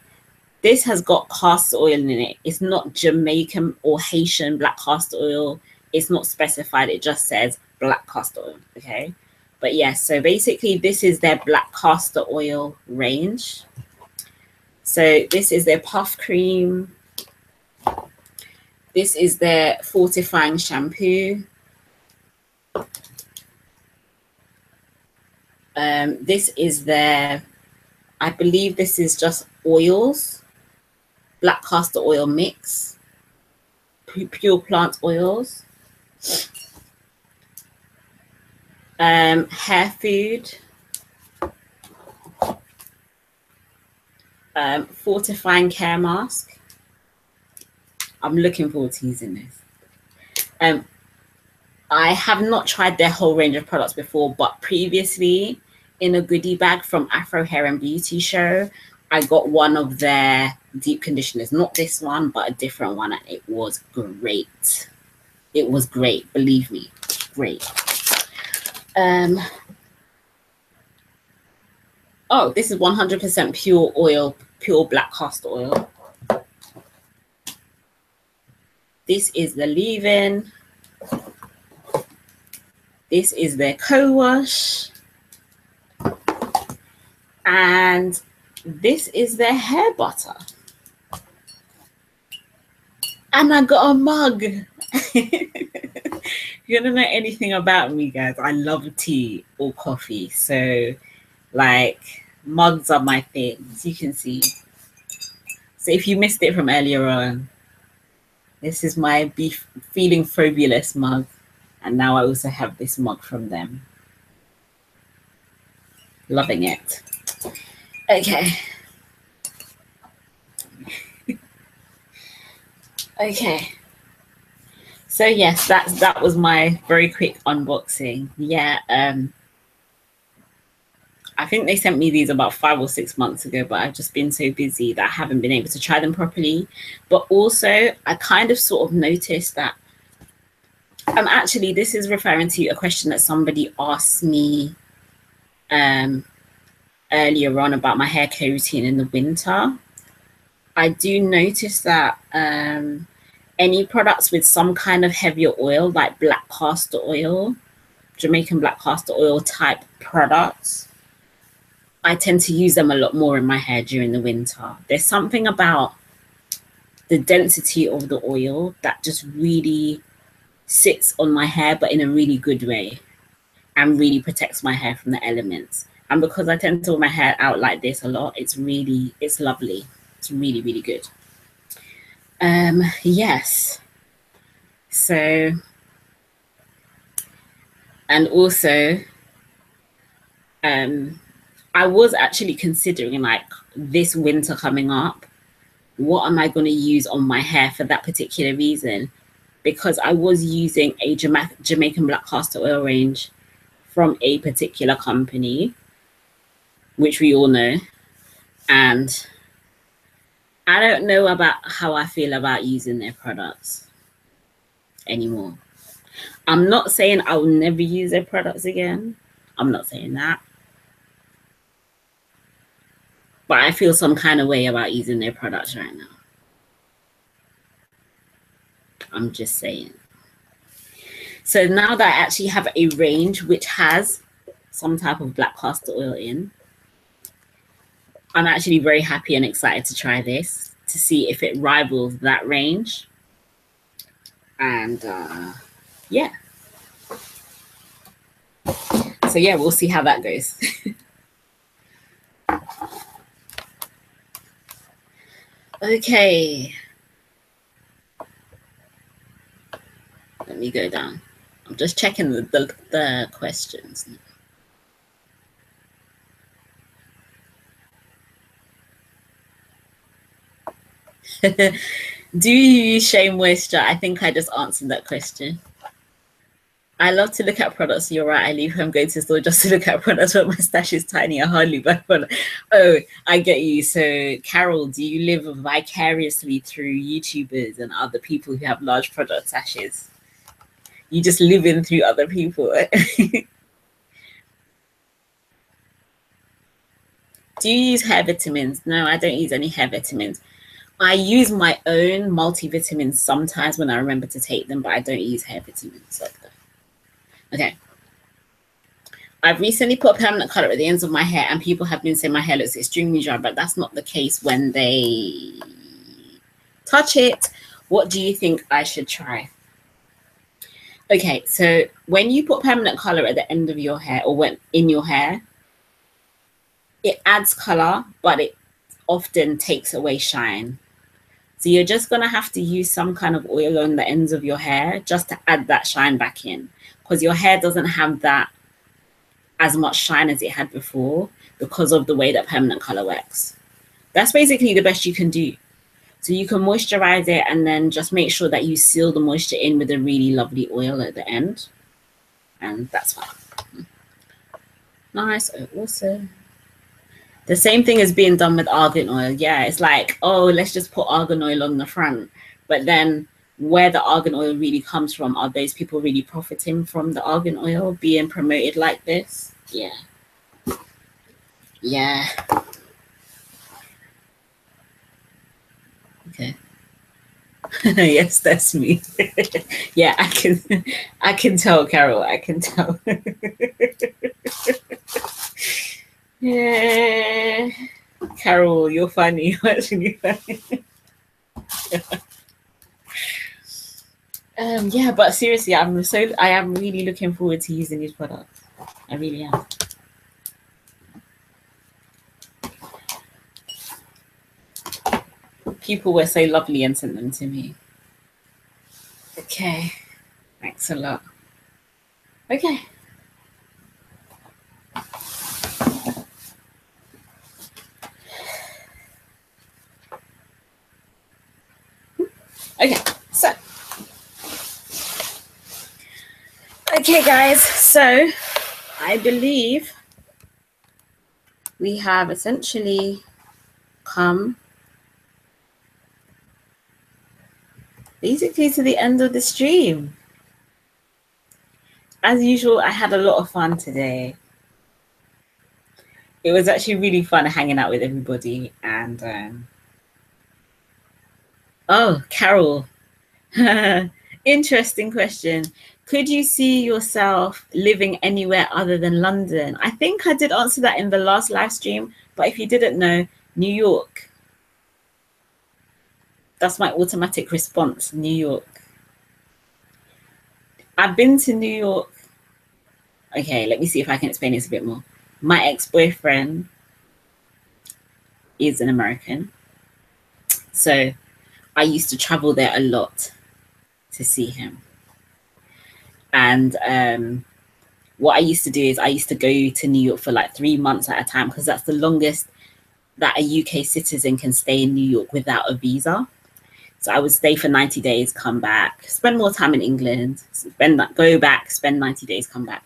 This has got castor oil in it. It's not Jamaican or Haitian black castor oil. It's not specified. It just says black castor oil. Okay. But yes, so basically this is their black castor oil range. So this is their puff cream. This is their fortifying shampoo. This is their, I believe this is just oils, black castor oil mix, pure plant oils, hair food, fortifying care mask. I'm looking forward to using this. I have not tried their whole range of products before, but previously in a goodie bag from Afro Hair and Beauty Show, I got one of their deep conditioners, not this one, but a different one, and it was great. It was great, believe me, great. Oh, this is 100% pure oil, pure black castor oil. This is the leave-in. This is their co-wash. And this is their hair butter. And I got a mug. You don't know anything about me, guys. I love tea or coffee. So, like, mugs are my thing, as you can see. So if you missed it from earlier on, this is my Feeling Fabulous mug. And now I also have this mug from them. Loving it. Okay. Okay. So yes, that was my very quick unboxing. Yeah, I think they sent me these about 5 or 6 months ago, but I've just been so busy that I haven't been able to try them properly. But also, I kind of sort of noticed that actually, this is referring to a question that somebody asked me earlier on about my hair care routine in the winter. I do notice that any products with some kind of heavier oil, like black castor oil, Jamaican black castor oil type products, I tend to use them a lot more in my hair during the winter. There's something about the density of the oil that just really sits on my hair, but in a really good way, and really protects my hair from the elements. And because I tend to wear my hair out like this a lot, it's lovely. It's really, really good. Yes. So, and also, I was actually considering, like, this winter coming up, what am I going to use on my hair for that particular reason? Because I was using a Jamaican black castor oil range from a particular company, which we all know. And I don't know about how I feel about using their products anymore. I'm not saying I'll never use their products again. I'm not saying that. But I feel some kind of way about using their products right now. I'm just saying. So now that I actually have a range which has some type of black castor oil in, I'm actually very happy and excited to try this to see if it rivals that range. And yeah. So yeah, we'll see how that goes. Okay. Let me go down. I'm just checking the questions. Do you use Shea Moisture? I think I just answered that question. I love to look at products. You're right. I leave home, go to the store just to look at products, but my stash is tiny. I hardly buy products. Oh, I get you. So, Carol, do you live vicariously through YouTubers and other people who have large product stashes? You just live in through other people. Do you use hair vitamins? No, I don't use any hair vitamins. I use my own multivitamins sometimes when I remember to take them, but I don't use hair vitamins like that. Okay. I've recently put a permanent color at the ends of my hair, and people have been saying my hair looks extremely dry, but that's not the case when they touch it. What do you think I should try? Okay, so when you put permanent color at the end of your hair or when in your hair, it adds color, but it often takes away shine. So you're just going to have to use some kind of oil on the ends of your hair just to add that shine back in, because your hair doesn't have that as much shine as it had before because of the way that permanent color works. That's basically the best you can do. So you can moisturize it and then just make sure that you seal the moisture in with a really lovely oil at the end. And that's fine. Nice. Oh, awesome. The same thing is being done with argan oil. Yeah, it's like, oh, let's just put argan oil on the front. But then where the argan oil really comes from, are those people really profiting from the argan oil being promoted like this? Yeah. Yeah. Okay. Yes, that's me. Yeah, I can tell, Carol. I can tell. Yeah, Carol, you're funny. You're actually funny. Yeah, but seriously, I am really looking forward to using these products. I really am. People were so lovely and sent them to me. Okay, thanks a lot. Okay. Okay, so. Okay, guys, so I believe we have essentially come basically to the end of the stream. As usual, I had a lot of fun today. It was actually really fun hanging out with everybody. And oh, Carol, interesting question. Could you see yourself living anywhere other than London? I think I did answer that in the last live stream, but if you didn't know, New York. That's my automatic response, New York. I've been to New York. Okay, let me see if I can explain this a bit more. My ex-boyfriend is an American. So I used to travel there a lot to see him. And what I used to do is I used to go to New York for like 3 months at a time, because that's the longest that a UK citizen can stay in New York without a visa. So I would stay for 90 days, come back, spend more time in England, go back, spend 90 days, come back.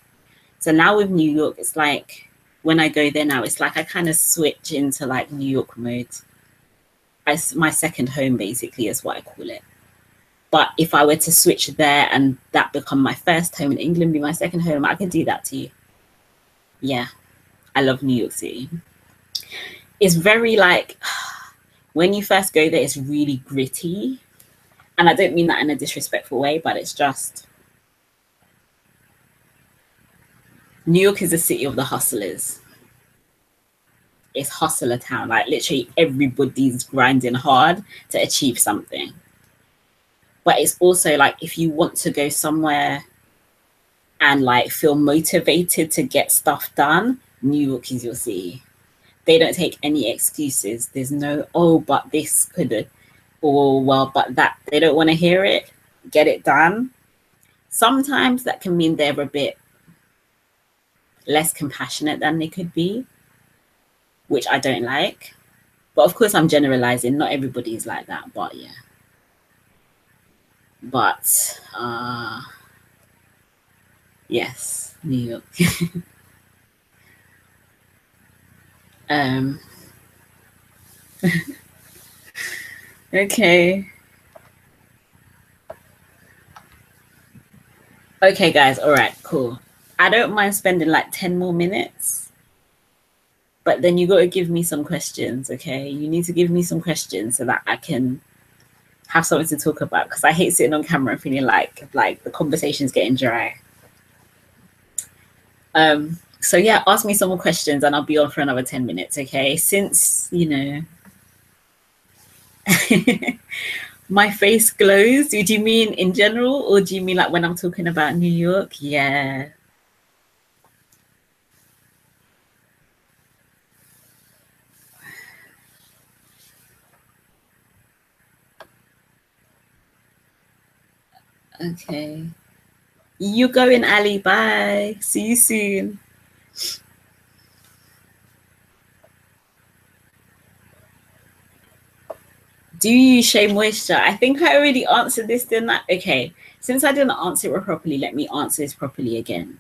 So now with New York, it's like when I go there now, it's like I kind of switch into like New York mode. My second home basically is what I call it. But if I were to switch there and that become my first home in England, be my second home, I can do that too. Yeah, I love New York City. It's very like, when you first go there, it's really gritty. And I don't mean that in a disrespectful way, but it's just, New York is a city of the hustlers. It's hustler town. Like literally everybody's grinding hard to achieve something. But it's also like, if you want to go somewhere and like feel motivated to get stuff done, New York is your city. They don't take any excuses. There's no, oh, but this could, or well, but that. They don't want to hear it. Get it done. Sometimes that can mean they're a bit less compassionate than they could be, which I don't like. But of course I'm generalizing. Not everybody is like that, but yeah. But yes, New York. Okay. Okay, guys. All right, cool. I don't mind spending like 10 more minutes, but then you got to give me some questions, okay? You need to give me some questions so that I can have something to talk about, because I hate sitting on camera and feeling like the conversation's getting dry. So yeah, ask me some more questions and I'll be on for another 10 minutes, okay? Since, you know, my face glows. Do you mean in general, or do you mean like when I'm talking about New York? Yeah. Okay. You going, Ali? Bye. See you soon. Do you use Shea Moisture? I think I already answered this, didn't I? Okay. Since I didn't answer it properly, let me answer this properly again.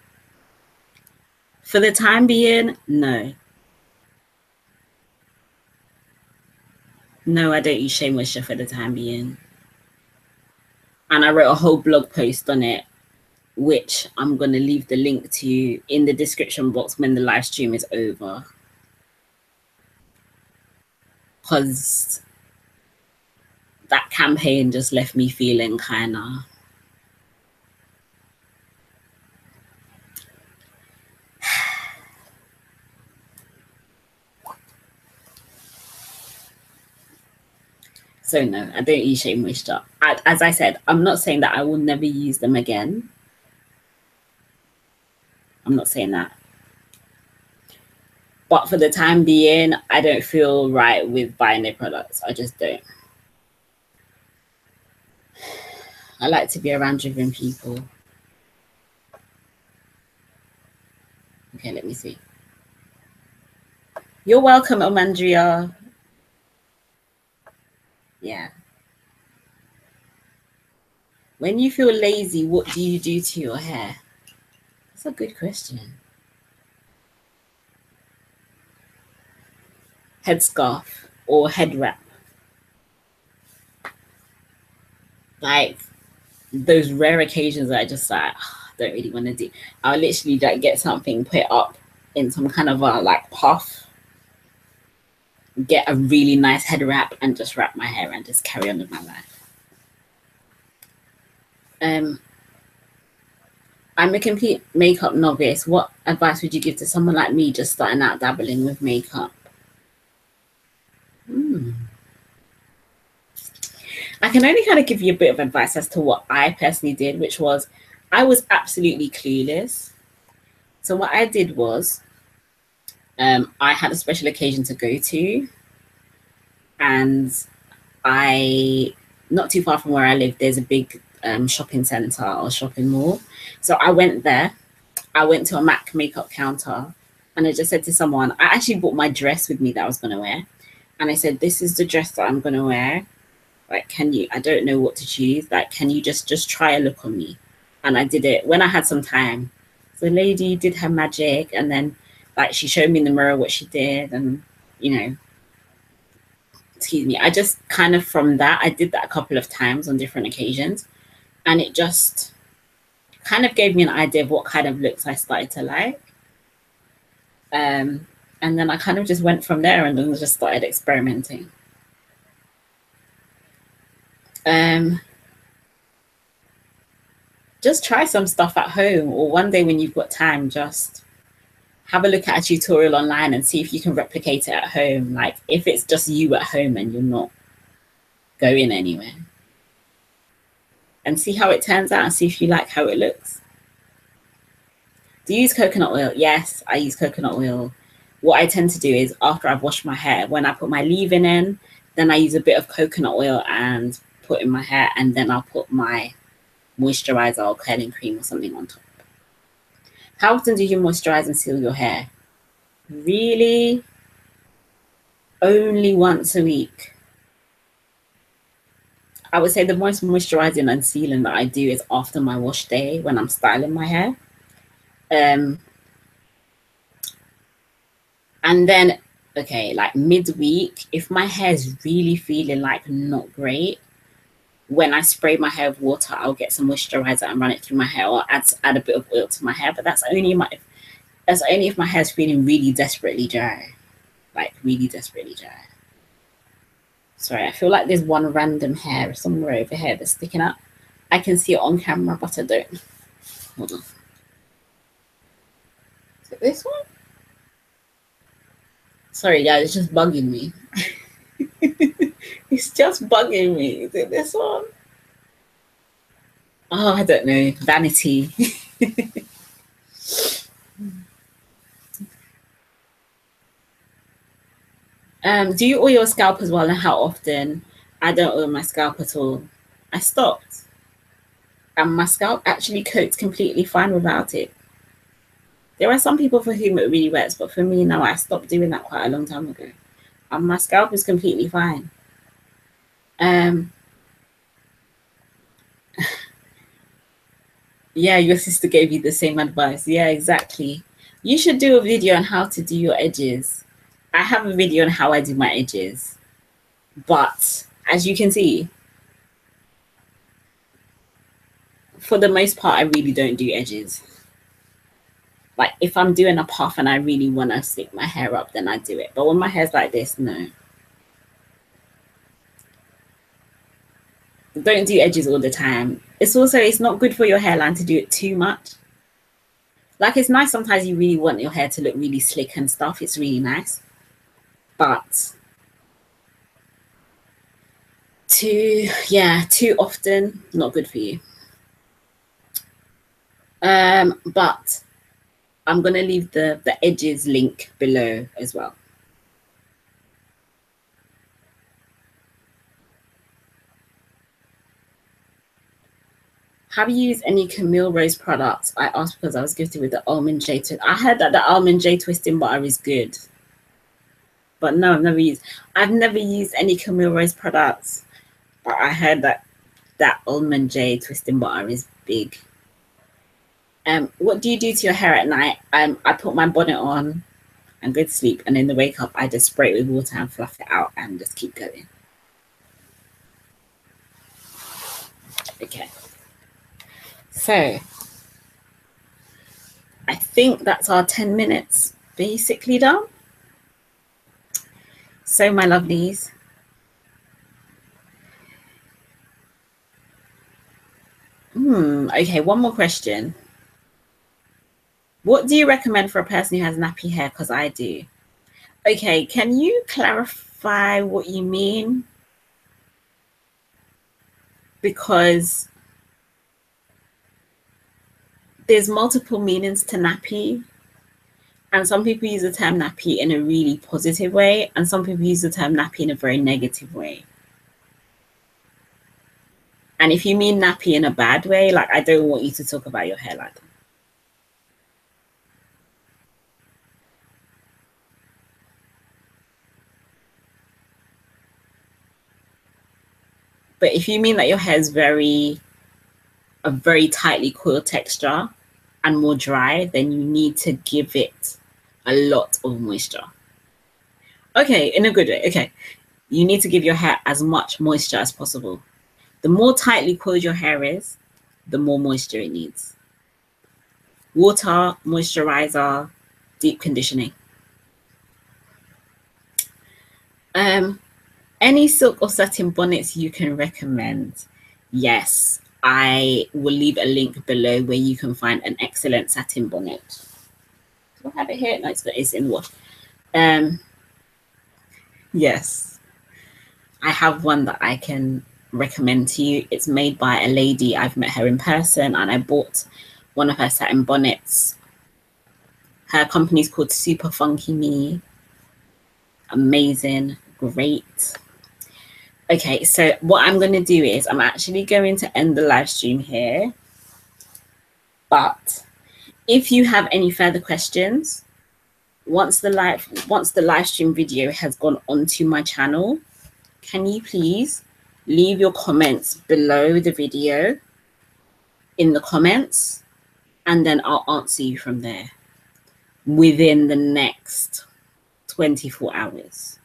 For the time being, no. No, I don't use Shea Moisture for the time being. And I wrote a whole blog post on it, which I'm going to leave the link to in the description box when the live stream is over. Because that campaign just left me feeling kind of... So no, I don't use Shea Moisture. As I said, I'm not saying that I will never use them again. I'm not saying that. But for the time being, I don't feel right with buying their products. I just don't. I like to be around driven people. Okay, let me see. You're welcome, Amandria. Yeah. When you feel lazy, what do you do to your hair? That's a good question. Headscarf or head wrap. Like those rare occasions that I just like, don't really want to do. I'll literally like get something put up in some kind of a like puff, get a really nice head wrap and just wrap my hair and just carry on with my life. I'm a complete makeup novice. What advice would you give to someone like me just starting out dabbling with makeup? I can only kind of give you a bit of advice as to what I personally did, which was I was absolutely clueless. So what I did was I had a special occasion to go to, and not too far from where I live, there's a big shopping center or shopping mall. So I went there. I went to a MAC makeup counter, and I just said to someone, I actually brought my dress with me that I was going to wear. And I said, this is the dress that I'm going to wear. Like, I don't know what to choose. Like, can you just try a look on me? And I did it when I had some time. The lady did her magic, and then like she showed me in the mirror what she did, and excuse me, I just kind of from that, I did that a couple of times on different occasions, and it just kind of gave me an idea of what kind of looks I started to like. And then I kind of just went from there and then just started experimenting. Just try some stuff at home, or one day when you've got time, just have a look at a tutorial online and see if you can replicate it at home. Like if it's just you at home and you're not going anywhere, and see how it turns out and see if you like how it looks. Do you use coconut oil? Yes, I use coconut oil. What I tend to do is after I've washed my hair, when I put my leave-in in, then I use a bit of coconut oil and put in my hair, and then I'll put my moisturizer or curling cream or something on top. How often do you moisturize and seal your hair? Really? Only once a week. I would say the most moisturizing and sealing that I do is after my wash day when I'm styling my hair. And then, okay, like midweek, if my hair is really feeling like not great, when I spray my hair with water, I'll get some moisturizer and run it through my hair, or add a bit of oil to my hair. But that's only if my hair is feeling really desperately dry, like really desperately dry. Sorry, I feel like there's one random hair somewhere over here that's sticking up. I can see it on camera, but I don't. Hold on. Is it this one? Sorry, guys, it's just bugging me. It's just bugging me. Is it this one? Oh, I don't know. Vanity. Do you oil your scalp as well, and how often? I don't oil my scalp at all. I stopped. And my scalp actually coats completely fine without it. There are some people for whom it really works, but for me, no, I stopped doing that quite a long time ago. And my scalp is completely fine. Yeah, your sister gave you the same advice. Yeah, exactly. You should do a video on how to do your edges. I have a video on how I do my edges. But as you can see, for the most part, I really don't do edges. Like if I'm doing a puff and I really want to stick my hair up, then I do it. But when my hair's like this, no. Don't do edges all the time. It's not good for your hairline to do it too much. Like it's nice sometimes you really want your hair to look really slick and stuff. It's really nice. But too often, not good for you. But I'm going to leave the edges link below as well. Have you used any Camille Rose products? I asked because I was gifted with the Almond J twist. I heard that the Almond J twisting butter is good. But no, I've never used any Camille Rose products. But I heard that Almond J twisting butter is big. What do you do to your hair at night? I put my bonnet on and go to sleep, and in the wake up, I just spray it with water and fluff it out and just keep going. Okay. So I think that's our 10 minutes basically done. So my lovelies, okay, one more question. What do you recommend for a person who has nappy hair? Because I do. Okay, can you clarify what you mean? Because there's multiple meanings to nappy, And some people use the term nappy in a really positive way, and some people use the term nappy in a very negative way. And if you mean nappy in a bad way, like, I don't want you to talk about your hair like that. But if you mean that your hair is a very tightly coiled texture and more dry, then you need to give it a lot of moisture. Okay, in a good way. Okay, you need to give your hair as much moisture as possible. The more tightly coiled your hair is, the more moisture it needs. Water, moisturizer, deep conditioning. Any silk or satin bonnets you can recommend? Yes, I will leave a link below where you can find an excellent satin bonnet. Do I have it here? No, it's in wash. Yes, I have one that I can recommend to you. It's made by a lady. I've met her in person, and I bought one of her satin bonnets. Her company's called Super Funky Me. Amazing, great. Okay, so what I'm going to do is I'm actually going to end the live stream here. But if you have any further questions, once the live stream video has gone onto my channel, can you please leave your comments below the video in the comments, and then I'll answer you from there within the next 24 hours.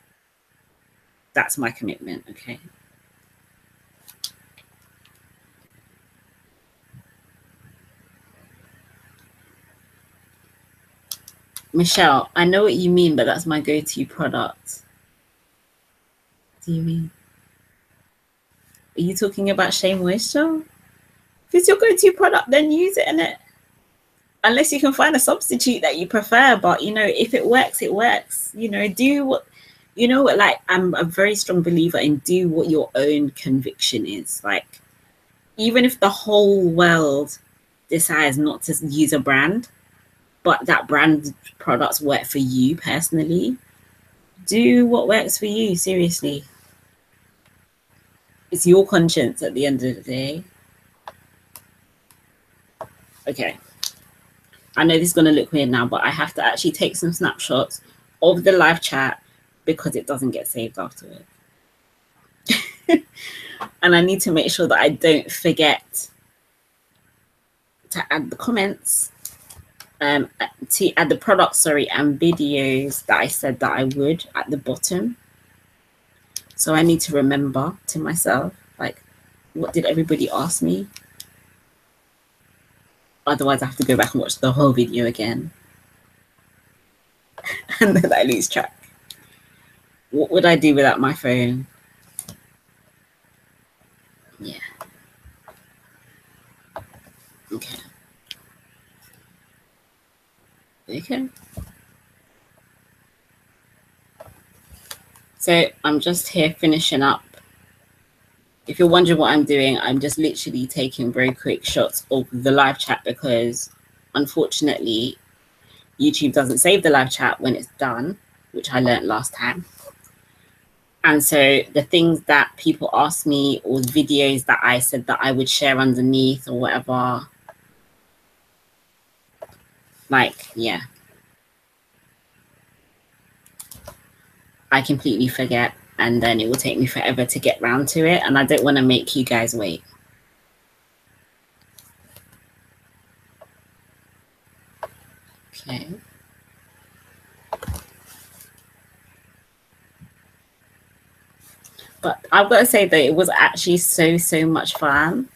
That's my commitment, okay? Michelle, I know what you mean, but that's my go-to product. What do you mean? Are you talking about Shea Moisture? If it's your go-to product, then use it, innit? Unless you can find a substitute that you prefer. But, you know, if it works, it works. You know, do what, you know what, like, I'm a very strong believer in do what your own conviction is. Like, even if the whole world decides not to use a brand, but that brand products work for you personally, do what works for you, seriously. It's your conscience at the end of the day. Okay. I know this is going to look weird now, but I have to actually take some snapshots of the live chat because it doesn't get saved afterwards. And I need to make sure that I don't forget to add the comments, to add the products, sorry, and videos that I said that I would at the bottom. So I need to remember to myself, like, what did everybody ask me? Otherwise, I have to go back and watch the whole video again. And then I lose track. What would I do without my phone? Yeah. Okay. Okay. So I'm just here finishing up. If you're wondering what I'm doing, I'm just literally taking very quick shots of the live chat because unfortunately YouTube doesn't save the live chat when it's done, which I learned last time. And so the things that people ask me or videos that I said that I would share underneath or whatever, like, yeah, I completely forget. And then it will take me forever to get round to it. And I don't want to make you guys wait. Okay. But I've got to say that it was actually so much fun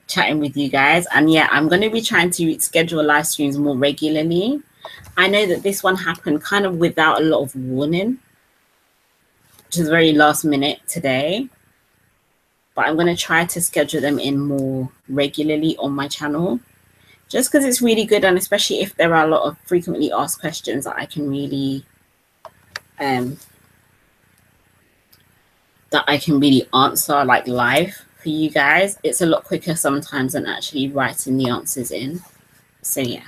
chatting with you guys. And yeah, I'm going to be trying to schedule live streams more regularly. I know that this one happened kind of without a lot of warning, which is very last minute today, but I'm going to try to schedule them in more regularly on my channel just because it's really good, and especially if there are a lot of frequently asked questions that I can really answer like live for you guys. It's a lot quicker sometimes than actually writing the answers in. So yeah.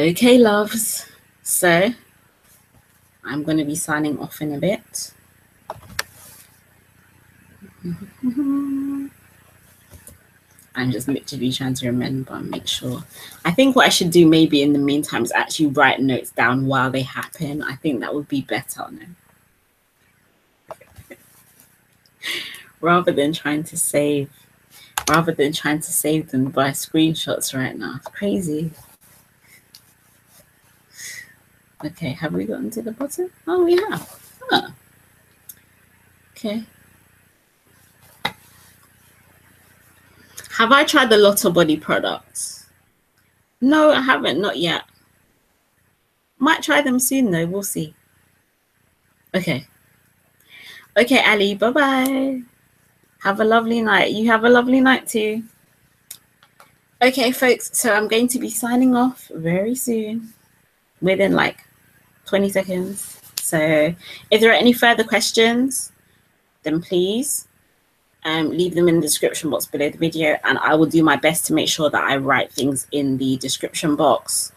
Okay, loves. So I'm going to be signing off in a bit. I'm just literally trying to remember and make sure. I think what I should do maybe in the meantime is actually write notes down while they happen. I think that would be better, no? rather than trying to save them by screenshots right now. It's crazy. Okay, have we gotten to the bottom? Oh, we have. Huh. Okay. Have I tried the Lotto Body products? No, I haven't. Not yet. Might try them soon, though. We'll see. Okay. Okay, Ali. Bye-bye. Have a lovely night. You have a lovely night, too. Okay, folks. So I'm going to be signing off very soon. Within, like, 20 seconds. So if there are any further questions, then please leave them in the description box below the video, and I will do my best to make sure that I write things in the description box.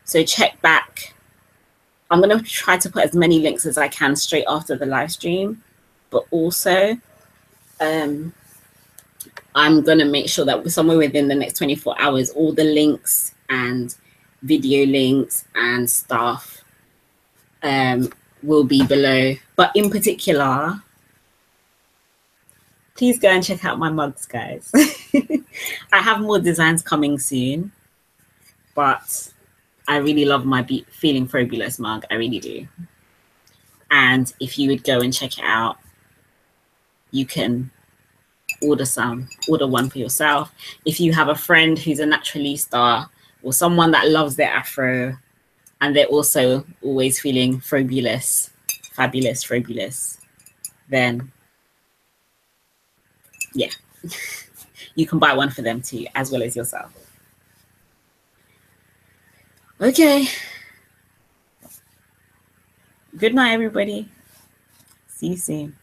So check back. I'm going to try to put as many links as I can straight after the live stream, but also I'm going to make sure that somewhere within the next 24 hours, all the links and video links and stuff will be below. But in particular, please go and check out my mugs, guys. I have more designs coming soon, but I really love my Feeling Fabulous mug. I really do. And if you would go and check it out, you can order one for yourself. If you have a friend who's a naturalista or someone that loves their afro and they're also always feeling fabulous, then yeah, you can buy one for them too, as well as yourself. Okay. Good night, everybody. See you soon.